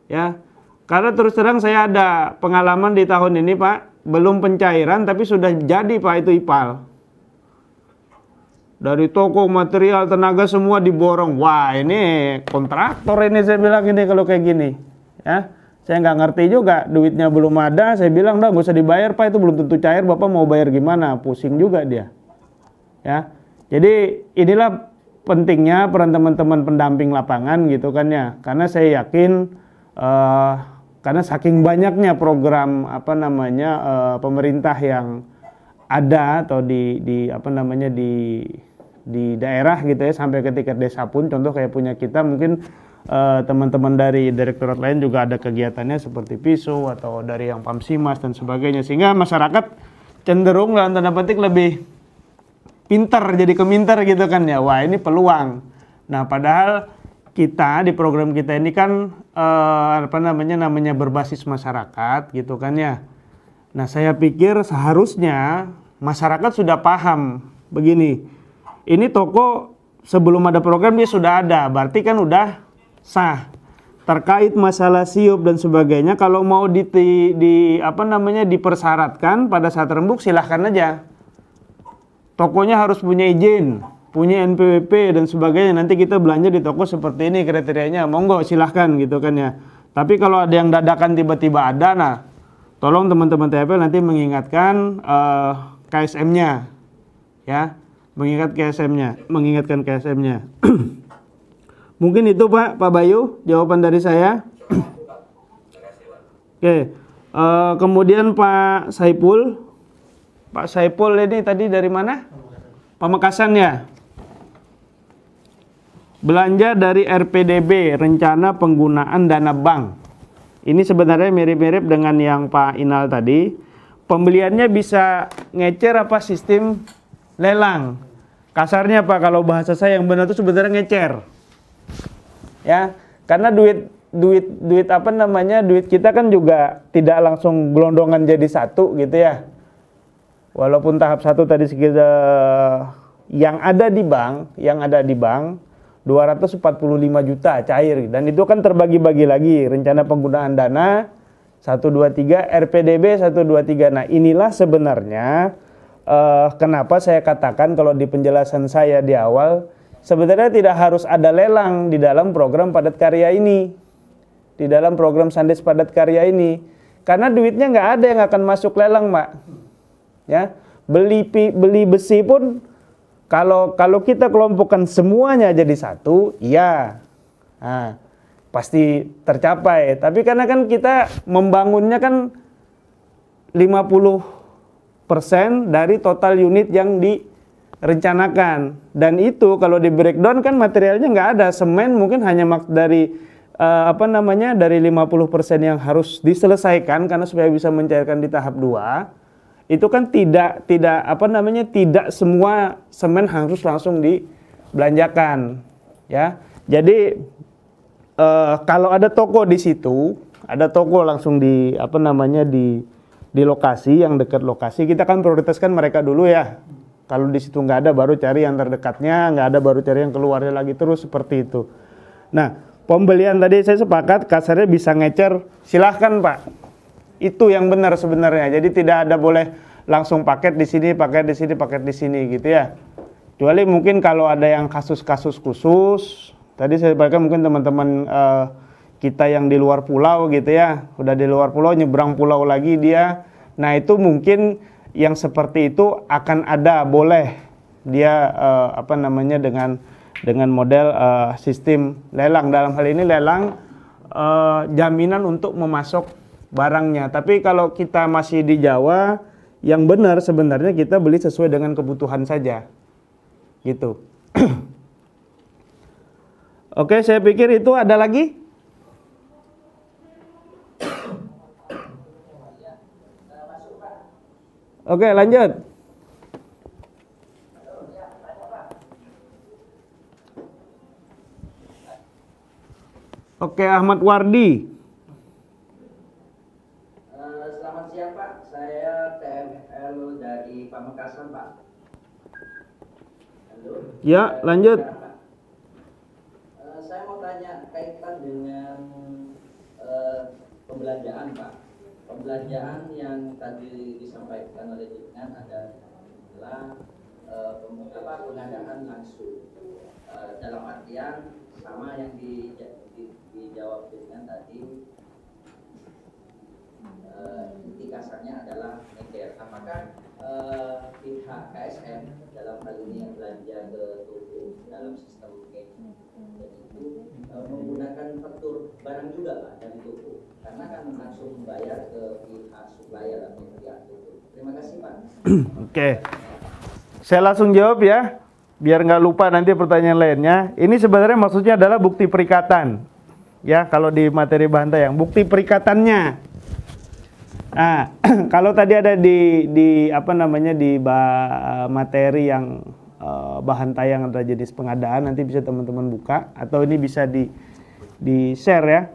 Ya. Karena terus terang saya ada pengalaman di tahun ini, Pak, belum pencairan tapi sudah jadi, Pak, itu IPAL. Dari toko, material, tenaga semua diborong. Wah, ini kontraktor ini saya bilang ini kalau kayak gini. Ya. Saya nggak ngerti juga, duitnya belum ada, saya bilang dah nggak usah dibayar, Pak, itu belum tentu cair, Bapak mau bayar gimana, pusing juga dia. Ya, jadi inilah pentingnya peran teman-teman pendamping lapangan gitu kan ya, karena saya yakin karena saking banyaknya program apa namanya pemerintah yang ada atau di apa namanya di daerah gitu ya, sampai ke tingkat desa pun, contoh kayak punya kita mungkin teman-teman dari direktorat lain juga ada kegiatannya seperti PISU atau dari yang Pamsimas dan sebagainya, sehingga masyarakat cenderung dalam tanda petik lebih pintar, jadi kemintar gitu kan ya. Wah, ini peluang. Nah, padahal kita di program kita ini kan apa namanya berbasis masyarakat gitu kan ya. Nah, saya pikir seharusnya masyarakat sudah paham begini. Ini toko sebelum ada program dia sudah ada, berarti kan udah sah. Terkait masalah SIUP dan sebagainya, kalau mau apa namanya dipersyaratkan pada saat rembuk silahkan aja. Tokonya harus punya izin, punya NPWP dan sebagainya. Nanti kita belanja di toko seperti ini kriterianya, monggo silahkan gitu kan ya. Tapi kalau ada yang dadakan tiba-tiba ada, nah tolong teman-teman TFL nanti mengingatkan KSM-nya, ya, mengingatkan KSM-nya. Mungkin itu Pak Bayu jawaban dari saya. Oke, kemudian Pak Saipul ini tadi dari mana? Pamekasan ya. Belanja dari RPDB, rencana penggunaan dana bank. Ini sebenarnya mirip-mirip dengan yang Pak Inal tadi. Pembeliannya bisa ngecer apa sistem lelang. Kasarnya Pak, kalau bahasa saya yang benar itu sebenarnya ngecer. Ya, karena duit kita kan juga tidak langsung gelondongan jadi satu gitu ya. Walaupun tahap 1 tadi sekitar yang ada di bank 245 juta cair, dan itu kan terbagi-bagi lagi rencana penggunaan dana 123, RPDB 123. Nah, inilah sebenarnya kenapa saya katakan kalau di penjelasan saya di awal sebenarnya tidak harus ada lelang di dalam program padat karya ini, di dalam program Sandes padat karya ini, karena duitnya nggak ada yang akan masuk lelang, Mbak. Ya, beli besi pun kalau kita kelompokkan semuanya jadi satu, ya, nah, pasti tercapai. Tapi karena kan kita membangunnya kan 50% dari total unit yang direncanakan. Dan itu kalau di breakdown kan materialnya nggak ada. Semen mungkin hanya dari dari 50% yang harus diselesaikan karena supaya bisa mencairkan di tahap 2. Itu kan tidak semua semen harus langsung dibelanjakan, ya. Jadi kalau ada toko di situ, ada toko langsung di lokasi yang dekat lokasi, kita kan prioritaskan mereka dulu ya. Kalau di situ nggak ada, baru cari yang terdekatnya, nggak ada baru cari yang keluarnya lagi, terus seperti itu. Nah, pembelian tadi saya sepakat kasarnya bisa ngecer, silahkan Pak. Itu yang benar sebenarnya. Jadi tidak ada boleh langsung paket di sini, paket di sini, paket di sini gitu ya. Kecuali mungkin kalau ada yang kasus-kasus khusus. Tadi saya sampaikan mungkin teman-teman kita yang di luar pulau gitu ya. Udah di luar pulau, nyebrang pulau lagi dia. Nah, itu mungkin yang seperti itu akan ada boleh dia dengan model sistem lelang. Dalam hal ini lelang jaminan untuk memasok barangnya. Tapi kalau kita masih di Jawa, yang benar sebenarnya kita beli sesuai dengan kebutuhan saja, gitu. Oke, saya pikir itu ada lagi. Oke, lanjut. Oke, Ahmad Wardi. Selamat siang Pak, saya TFL dari Pamekasan Pak. Halo. Ya, lanjut. Saya mau tanya kaitan dengan pembelanjaan Pak. Pembelanjaan yang tadi disampaikan oleh Ditnan adalah pengadaan langsung. Dalam artian sama yang dijawab Ditnan tadi. Inti kasarnya adalah ngecer. Apakah pihak KSM dalam hal ini yang belanja ke toko dalam sistem itu menggunakan faktur barang juga Pak dari toko, karena kan langsung membayar ke pihak supplier atau pihak toko. Terima kasih Pak. Oke, saya langsung jawab ya, biar nggak lupa nanti pertanyaan lainnya. Ini sebenarnya maksudnya adalah bukti perikatan, ya, kalau di materi bahan tayang bukti perikatannya. Nah, kalau tadi ada di materi yang bahan tayang atau jenis pengadaan, nanti bisa teman-teman buka atau ini bisa di share ya.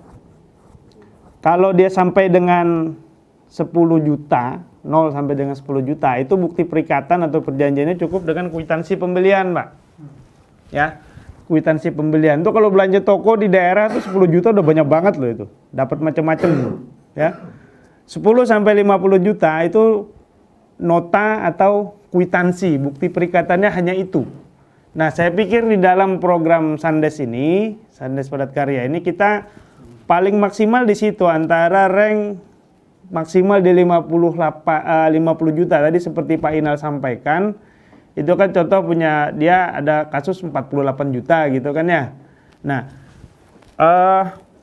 Kalau dia sampai dengan 10 juta, 0 sampai dengan 10 juta, itu bukti perikatan atau perjanjiannya cukup dengan kwitansi pembelian, Pak. Ya, kwitansi pembelian. Itu kalau belanja toko di daerah itu 10 juta udah banyak banget loh itu. Dapat macam-macam, ya. 10 sampai 50 juta itu nota atau kwitansi, bukti perikatannya hanya itu. Nah, saya pikir di dalam program Sandes ini, Sandes Padat Karya ini, kita paling maksimal di situ antara rank maksimal di 50 juta tadi seperti Pak Inal sampaikan. Itu kan contoh punya dia ada kasus 48 juta gitu kan ya. Nah,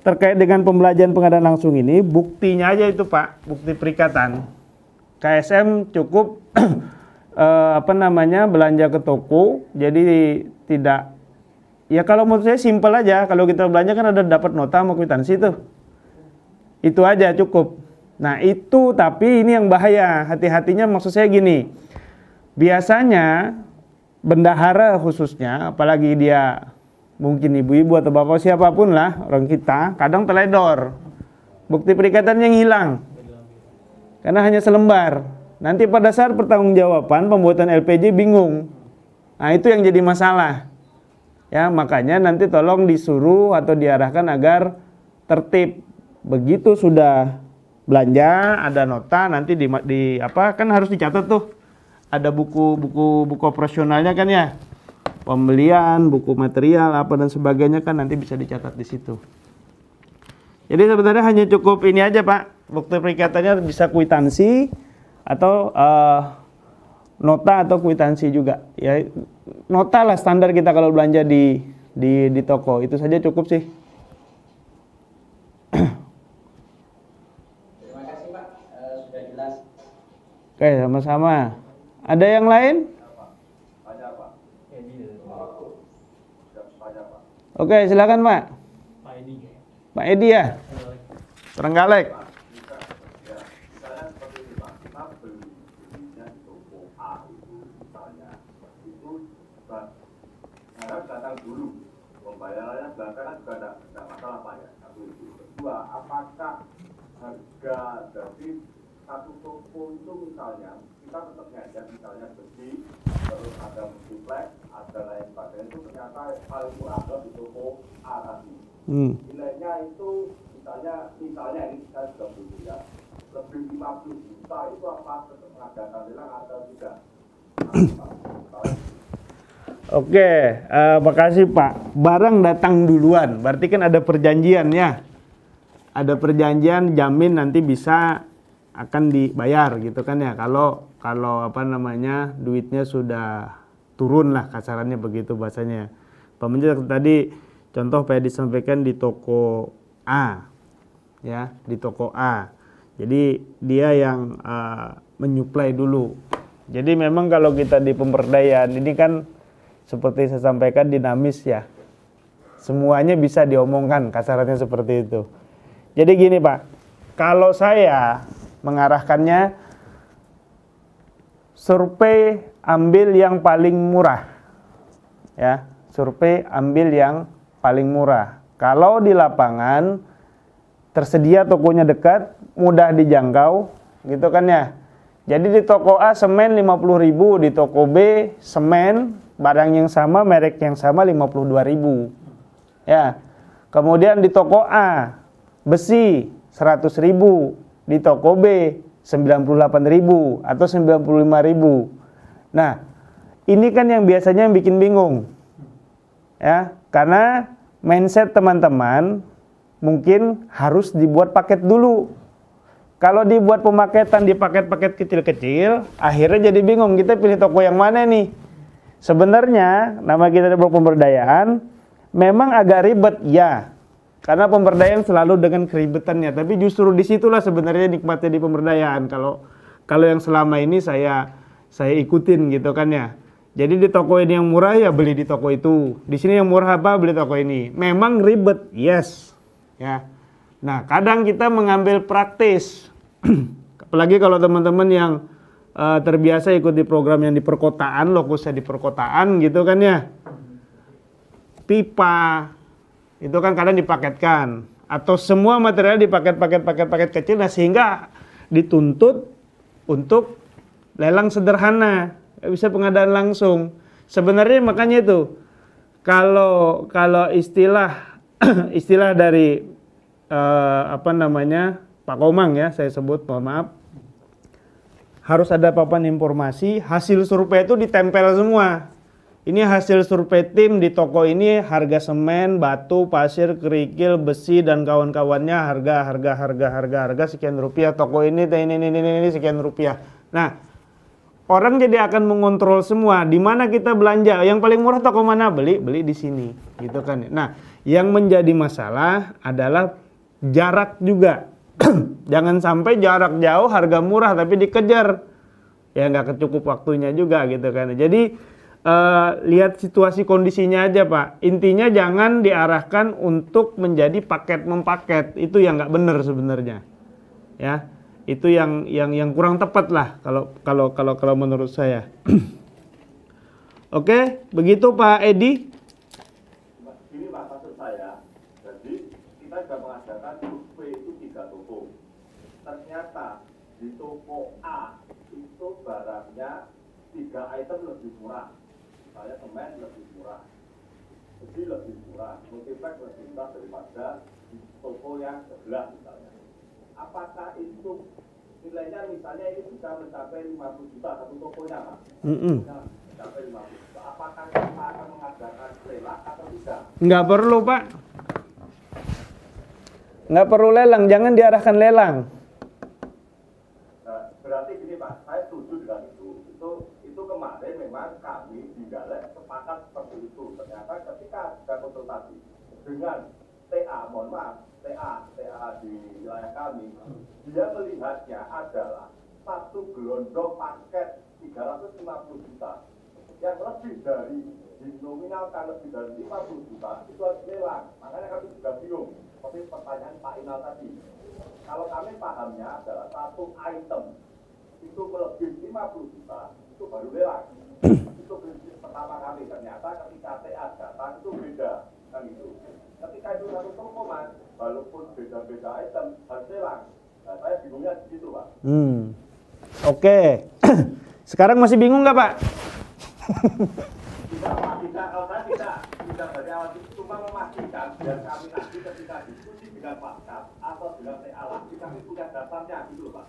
terkait dengan pembelajaran pengadaan langsung ini, buktinya aja itu Pak, bukti perikatan. KSM cukup belanja ke toko, jadi tidak, ya kalau menurut saya simpel aja, kalau kita belanja kan ada dapat nota sama kwitansi itu aja cukup. Nah itu, tapi ini yang bahaya, hati-hatinya maksud saya gini, biasanya bendahara khususnya, apalagi dia mungkin ibu-ibu atau bapak siapapun lah, orang kita kadang teledor, bukti perikatannya yang hilang, karena hanya selembar. Nanti pada saat pertanggungjawaban pembuatan LPJ bingung. Nah, itu yang jadi masalah. Ya, makanya nanti tolong disuruh atau diarahkan agar tertib. Begitu sudah belanja, ada nota, nanti kan harus dicatat tuh. Ada buku operasionalnya kan ya. Pembelian, buku material apa dan sebagainya kan nanti bisa dicatat di situ. Jadi sebenarnya hanya cukup ini aja, Pak. Bukti perikatannya bisa kwitansi atau nota atau kwitansi juga ya, nota lah standar kita kalau belanja di toko, itu saja cukup sih. Terima kasih Pak, sudah jelas. Oke, sama-sama. Ada yang lain? Oke, silakan Pak. Pak Edi ya, Trenggalek. Datang dulu, pembayarannya belakangan juga tidak masalah Pak ya. Satu itu. Kedua, apakah harga dari satu toko itu misalnya kita tetap ngajak misalnya besi, terus ada multiplex, ada lain sebagainya, itu ternyata paling murah di toko A tadi. Nilainya itu misalnya ini kita sudah butuh ya, lebih 50 juta itu apa tetap mengadakan lelang atau tidak? Oke, makasih Pak. Barang datang duluan, berarti kan ada perjanjian ya. Ada perjanjian, jamin nanti bisa akan dibayar gitu kan ya. Kalau duitnya sudah turun lah, kasarannya begitu bahasanya. Pemerintah tadi contoh Pak disampaikan di toko A, ya di toko A. Jadi dia yang menyuplai dulu. Jadi memang kalau kita di pemberdayaan ini kan seperti saya sampaikan dinamis ya. Semuanya bisa diomongkan, kasarannya seperti itu. Jadi gini Pak, kalau saya mengarahkannya survei ambil yang paling murah. Ya, survei ambil yang paling murah. Kalau di lapangan tersedia tokonya dekat, mudah dijangkau, gitu kan ya. Jadi di toko A semen 50.000, di toko B semen barang yang sama, merek yang sama 52.000. Ya. Kemudian di toko A besi 100.000, di toko B 98.000 atau 95.000. Nah, ini kan yang biasanya yang bikin bingung. Ya, karena mindset teman-teman mungkin harus dibuat paket dulu. Kalau dibuat pemaketan di paket-paket kecil-kecil, akhirnya jadi bingung kita pilih toko yang mana nih. Sebenarnya nama kita di pemberdayaan memang agak ribet ya, karena pemberdayaan selalu dengan keribetannya. Tapi justru disitulah sebenarnya nikmatnya di pemberdayaan. Kalau yang selama ini saya ikutin gitu kan ya. Jadi di toko ini yang murah ya beli di toko itu. Di sini yang murah apa beli toko ini. Memang ribet, yes. Ya. Nah, kadang kita mengambil praktis. Apalagi kalau teman-teman yang terbiasa ikut di program yang di perkotaan, lokusnya di perkotaan gitu kan ya. Pipa itu kan kadang dipaketkan atau semua material dipaket kecil, nah sehingga dituntut untuk lelang sederhana, bisa pengadaan langsung. Sebenarnya makanya itu kalau istilah dari Pak Komang ya, saya sebut, mohon maaf, harus ada papan informasi, hasil survei itu ditempel semua. ini hasil survei tim di toko ini, harga semen, batu, pasir, kerikil, besi dan kawan-kawannya harga sekian rupiah. Toko ini sekian rupiah. Nah, orang jadi akan mengontrol semua di mana kita belanja. Yang paling murah toko mana, beli di sini, gitu kan. Nah, yang menjadi masalah adalah jarak juga. Jangan sampai jarak jauh harga murah tapi dikejar. Ya nggak kecukup waktunya juga, gitu kan. Jadi lihat situasi kondisinya aja, Pak. Intinya jangan diarahkan untuk menjadi paket mempaket. Itu yang nggak benar sebenarnya. Ya, itu yang kurang tepat lah kalau menurut saya. Oke, begitu Pak Edi. Ini Pak, maksud saya, jadi kita sudah mengadakan survei itu 3 toko. Ternyata di toko A itu barangnya 3 item lebih murah. Misalnya semen lebih murah, besi lebih murah, multipack lebih murah daripada di toko yang sebelah misalnya. Apakah itu nilainya misalnya ini bisa mencapai 50 juta satu tokonya, Pak? Mencapai 50 juta. Apakah kita akan mengadakan lelang atau tidak? Nggak perlu, Pak. Nggak perlu lelang, jangan diarahkan lelang. Nah, berarti gini Pak, saya setuju dengan itu. Itu kemarin memang kami di Galek sepakat seperti itu. Ternyata ketika ada konsultasi dengan TA, mohon maaf, TA di wilayah kami, dia melihatnya adalah satu gelondong paket 350 juta yang lebih dari dinominalkan lebih dari 50 juta itu harus lelang. Makanya kami juga bingung. Seperti pertanyaan Pak Inal tadi. Kalau kami pahamnya adalah satu item itu melebihi 50 juta itu baru lelang. Itu prinsip pertama kami. Ternyata ketika TA datang itu beda kan itu. Ketika itu satu toko Mas, walaupun beda-beda item harus lelang. Nah, saya bingungnya di situ Pak. Oke. Sekarang masih bingung nggak Pak? Tidak Pak, tidak. Kalau saya tidak dari awal itu cuma memastikan biar kami nanti ketika diskusi dengan Pak Kap atau dengan TA lagi kami punya dasarnya gitu Pak.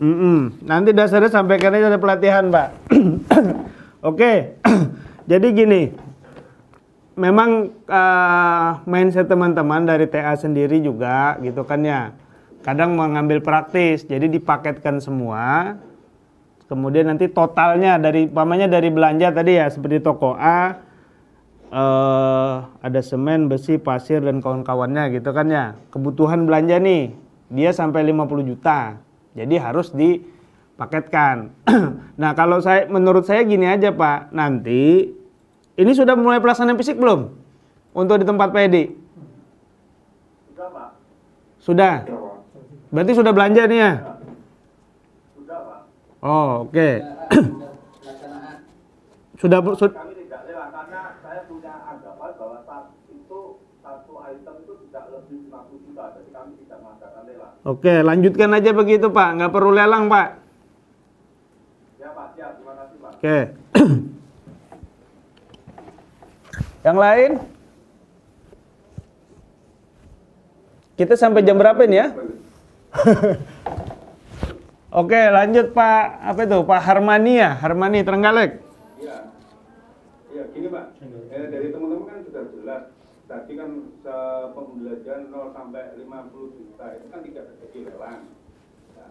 Nanti dasarnya sampaikan aja ada pelatihan Pak. Oke. Jadi gini. Memang mindset teman-teman dari TA sendiri juga gitu kan ya. Kadang mengambil praktis, jadi dipaketkan semua. Kemudian nanti totalnya dari umpamanya dari belanja tadi ya seperti toko A ada semen, besi, pasir dan kawan-kawannya gitu kan ya. Kebutuhan belanja nih dia sampai 50 juta. Jadi harus dipaketkan. Nah, kalau menurut saya gini aja Pak, nanti ini sudah mulai pelaksanaan fisik belum? Untuk di tempat PD? Sudah Pak. Sudah? Berarti sudah belanja nih ya? Sudah Pak. Oh, oke. Sudah. Kami tidak lelang karena saya punya anggapan bahwa satu item itu tidak lebih 50 juta. Jadi kami tidak mengadakan lelang. Oke, lanjutkan aja begitu Pak. Nggak perlu lelang Pak. Ya Pak, siap. Terima kasih Pak. Oke. Yang lain? Kita sampai jam berapa ini ya? Oke, lanjut Pak. Apa itu? Pak Harmani ya? Harmani Trenggalek. Iya, gini Pak. Dari teman-teman kan sudah jelas. Tadi kan pembelajaran 0 sampai 50 juta itu kan tidak terjadi lelang. Nah,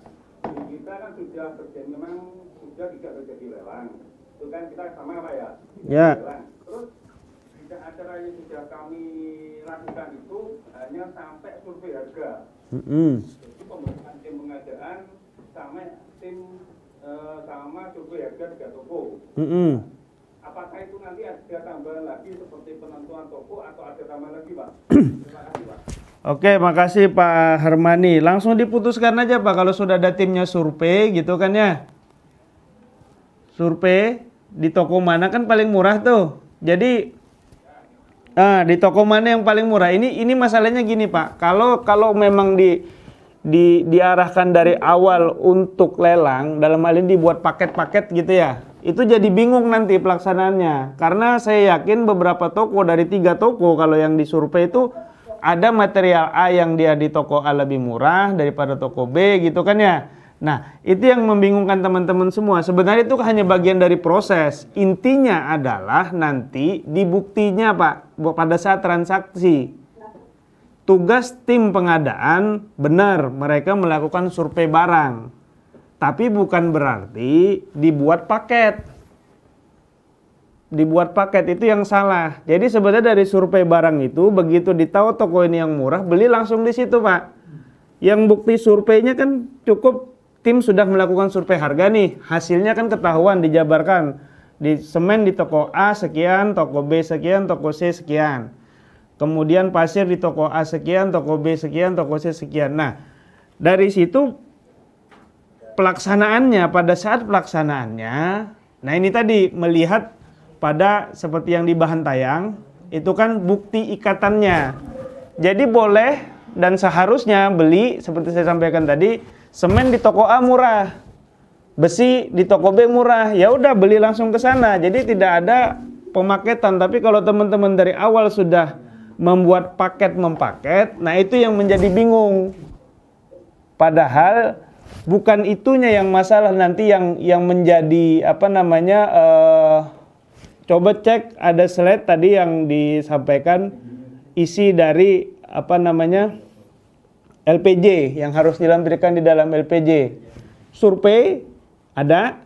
kita kan sudah terjadi memang sudah tidak terjadi lelang. Itu kan kita sama Pak ya? Ya. Lelang. Terus acara yang sudah kami lakukan itu hanya sampai survei harga. Jadi pembentukan tim pengadaan sama tim sama survei harga 3 toko. Apakah itu nanti ada tambahan lagi seperti penentuan toko atau ada tambahan lagi Pak? Terima kasih Pak. Oke, makasih Pak Harmani. Langsung diputuskan aja Pak kalau sudah ada timnya survei gitu kan ya. Survei di toko mana kan paling murah tuh. Jadi di toko mana yang paling murah? Ini masalahnya gini Pak. Kalau memang diarahkan dari awal untuk lelang, dalam hal ini dibuat paket-paket gitu ya, itu jadi bingung nanti pelaksanaannya. Karena saya yakin beberapa toko dari 3 toko kalau yang disurvei itu ada material A yang dia di toko A lebih murah daripada toko B gitu kan ya. Nah, itu yang membingungkan teman-teman semua. Sebenarnya itu hanya bagian dari proses. Intinya adalah nanti di buktinya, Pak, pada saat transaksi. Tugas tim pengadaan, benar, mereka melakukan survei barang. Tapi bukan berarti dibuat paket. Dibuat paket itu yang salah. Jadi sebenarnya dari survei barang itu, begitu ditahu toko ini yang murah, beli langsung di situ, Pak. Yang bukti surveinya kan cukup tim sudah melakukan survei harga nih, hasilnya kan ketahuan, dijabarkan. Di semen di toko A sekian, toko B sekian, toko C sekian. Kemudian pasir di toko A sekian, toko B sekian, toko C sekian. Nah, dari situ pelaksanaannya, pada saat pelaksanaannya, nah ini tadi melihat pada seperti yang di bahan tayang, itu kan bukti ikatannya. Jadi boleh dan seharusnya beli, seperti saya sampaikan tadi, semen di toko A murah, besi di toko B murah, ya udah beli langsung ke sana. Jadi tidak ada pemaketan. Tapi kalau teman-teman dari awal sudah membuat paket mempaket, nah itu yang menjadi bingung. Padahal bukan itunya yang masalah, nanti yang menjadi apa namanya? Coba cek ada slide tadi yang disampaikan isi dari apa namanya? LPJ yang harus dilampirkan di dalam LPJ. Survei ada.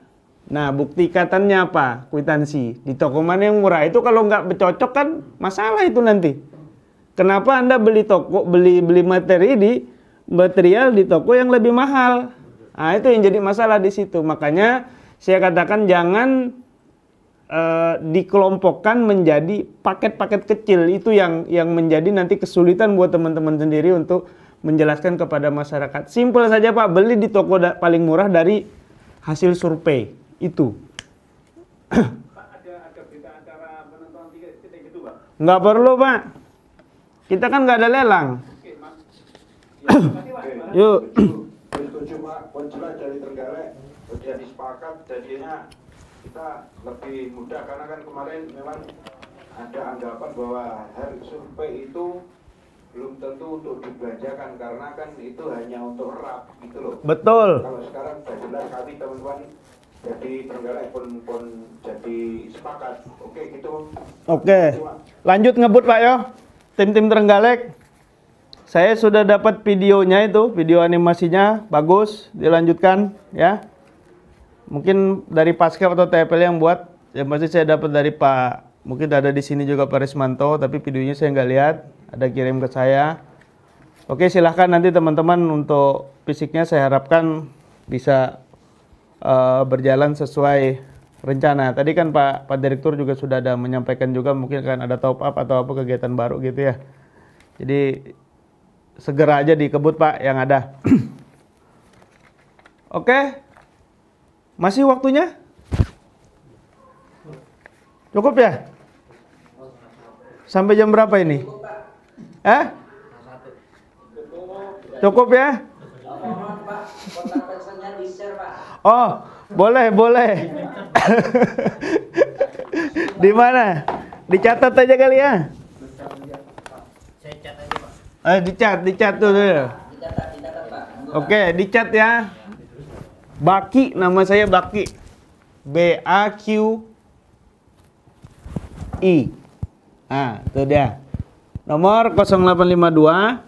Nah, bukti ikatannya apa? Kwitansi. Di toko mana yang murah? Itu kalau nggak bercocok kan masalah itu nanti. Kenapa Anda beli material di toko yang lebih mahal? Nah, itu yang jadi masalah di situ. Makanya saya katakan jangan dikelompokkan menjadi paket-paket kecil. Itu yang menjadi nanti kesulitan buat teman-teman sendiri untuk menjelaskan kepada masyarakat. Simpel saja, Pak, beli di toko paling murah dari hasil survei itu. Pak, ada berita acara penentuan titik gitu, Pak? Nggak perlu, Pak. Kita kan nggak ada lelang. Oke, Mas. Ya, terima kasih, Pak. Yuk. Setuju, Pak. Jelas dari Trenggalek sudah disepakati, jadinya kita lebih mudah karena kan kemarin memang ada anggapan bahwa harga survei itu belum tentu untuk dibelanjakan karena kan itu hanya untuk rap gitu loh. Betul. Kalau sekarang sudah jelas kami teman-teman jadi Trenggalek pun jadi sepakat. Oke gitu. Oke. Lanjut ngebut, Pak, yo. Tim-tim Trenggalek. Saya sudah dapat videonya itu, video animasinya bagus, dilanjutkan ya. Mungkin dari Paskep atau TPL yang buat, yang pasti saya dapat dari Pak, mungkin ada di sini juga Pak Rismanto, tapi videonya saya nggak lihat, ada kirim ke saya. Oke, silahkan nanti teman-teman untuk fisiknya saya harapkan bisa berjalan sesuai rencana. Tadi kan Pak Direktur juga sudah ada menyampaikan juga mungkin akan ada top up atau apa kegiatan baru gitu ya. Jadi segera aja dikebut, Pak, yang ada. Oke. Masih waktunya? Cukup ya? Sampai jam berapa ini? Cukup ya? Oh, boleh. Di mana? Dicatat aja kali ya? Saya cat aja, Pak. Dicat tuh. Oke, dicat ya. Baki, nama saya Baki. BAQI. Nah, itu dia. Nomor 0852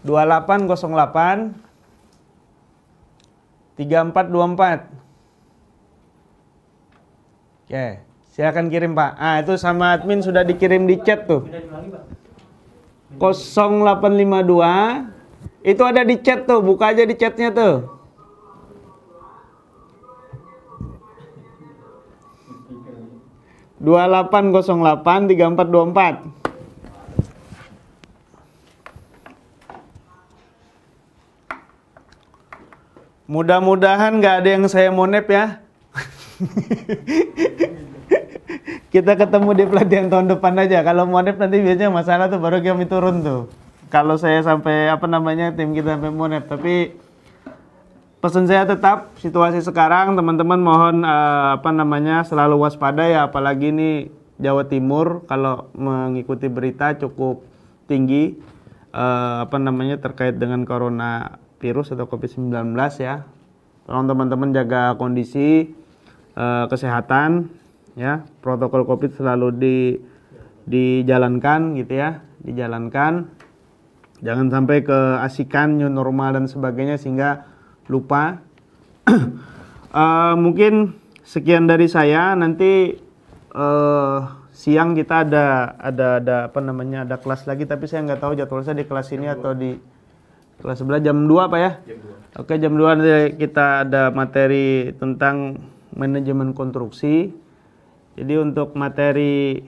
2808 3424. Oke, silakan kirim, Pak. Itu sama admin sudah dikirim di chat tuh. 0852 itu ada di chat tuh, buka aja di chatnya tuh. Dua 2808 3424. Mudah-mudahan nggak ada yang saya monep ya. Kita ketemu di pelatihan tahun depan aja. Kalau monep nanti biasanya masalah tuh baru kami turun tuh. Kalau saya sampai tim kita sampai monep. Tapi pesan saya tetap situasi sekarang teman-teman mohon selalu waspada ya, apalagi ini Jawa Timur kalau mengikuti berita cukup tinggi terkait dengan corona virus atau COVID-19 ya. Tolong teman-teman jaga kondisi kesehatan ya. Protokol COVID selalu dijalankan gitu ya, dijalankan. Jangan sampai keasikan new normal dan sebagainya sehingga lupa. Mungkin sekian dari saya. Nanti siang kita ada apa namanya, ada kelas lagi, tapi saya nggak tahu jadwal saya di kelas ini atau di kelas sebelah. Jam 2 Pak ya? Jam 2. Oke, jam 2 nanti kita ada materi tentang manajemen konstruksi. Jadi untuk materi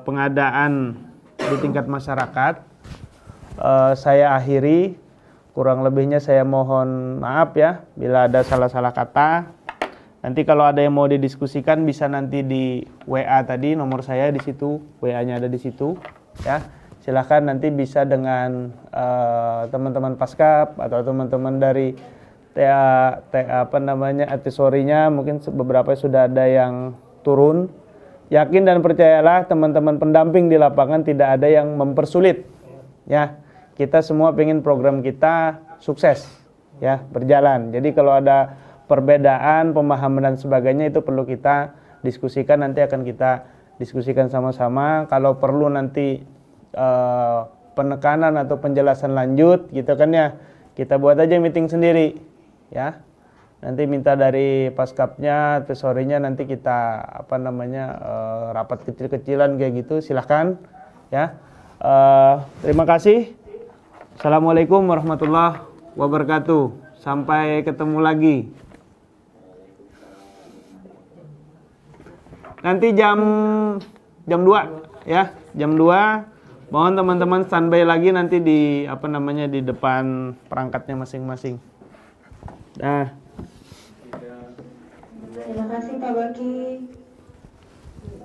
pengadaan di tingkat masyarakat saya akhiri. Kurang lebihnya saya mohon maaf ya bila ada salah-salah kata. Nanti kalau ada yang mau didiskusikan bisa nanti di WA tadi, nomor saya di situ, WA-nya ada di situ ya. Silahkan nanti bisa dengan teman-teman Paskap atau teman-teman dari advisorinya, mungkin beberapa sudah ada yang turun. Yakin dan percayalah teman-teman pendamping di lapangan tidak ada yang mempersulit ya. Kita semua pengen program kita sukses ya, berjalan. Jadi kalau ada perbedaan pemahaman dan sebagainya itu perlu kita diskusikan, nanti akan kita diskusikan sama-sama. Kalau perlu nanti penekanan atau penjelasan lanjut gitu kan ya, kita buat aja meeting sendiri ya. Nanti minta dari Paskapnya, advisorinya, nanti kita apa namanya rapat kecil-kecilan kayak gitu, silahkan ya. Terima kasih. Assalamualaikum warahmatullahi wabarakatuh. Sampai ketemu lagi. Nanti jam 2 ya, jam 2. Mohon teman-teman standby lagi nanti di apa namanya di depan perangkatnya masing-masing. Dah. Terima kasih Pak Baki.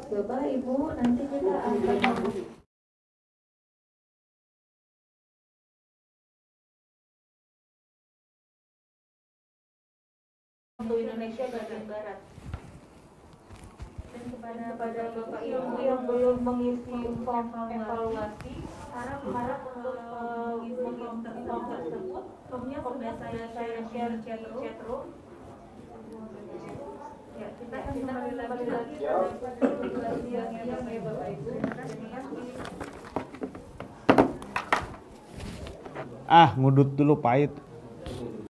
Bapak Ibu, nanti kita akan untuk Indonesia bagian barat. Dan kepada Bapak Ibu yang belum mengisi form evaluasi, harap untuk mengisi form tersebut, formnya sudah saya share di chat room. Ya, kita akan kembali lagi pada regulasi yang ya Bapak Ibu. Ngudut dulu pahit.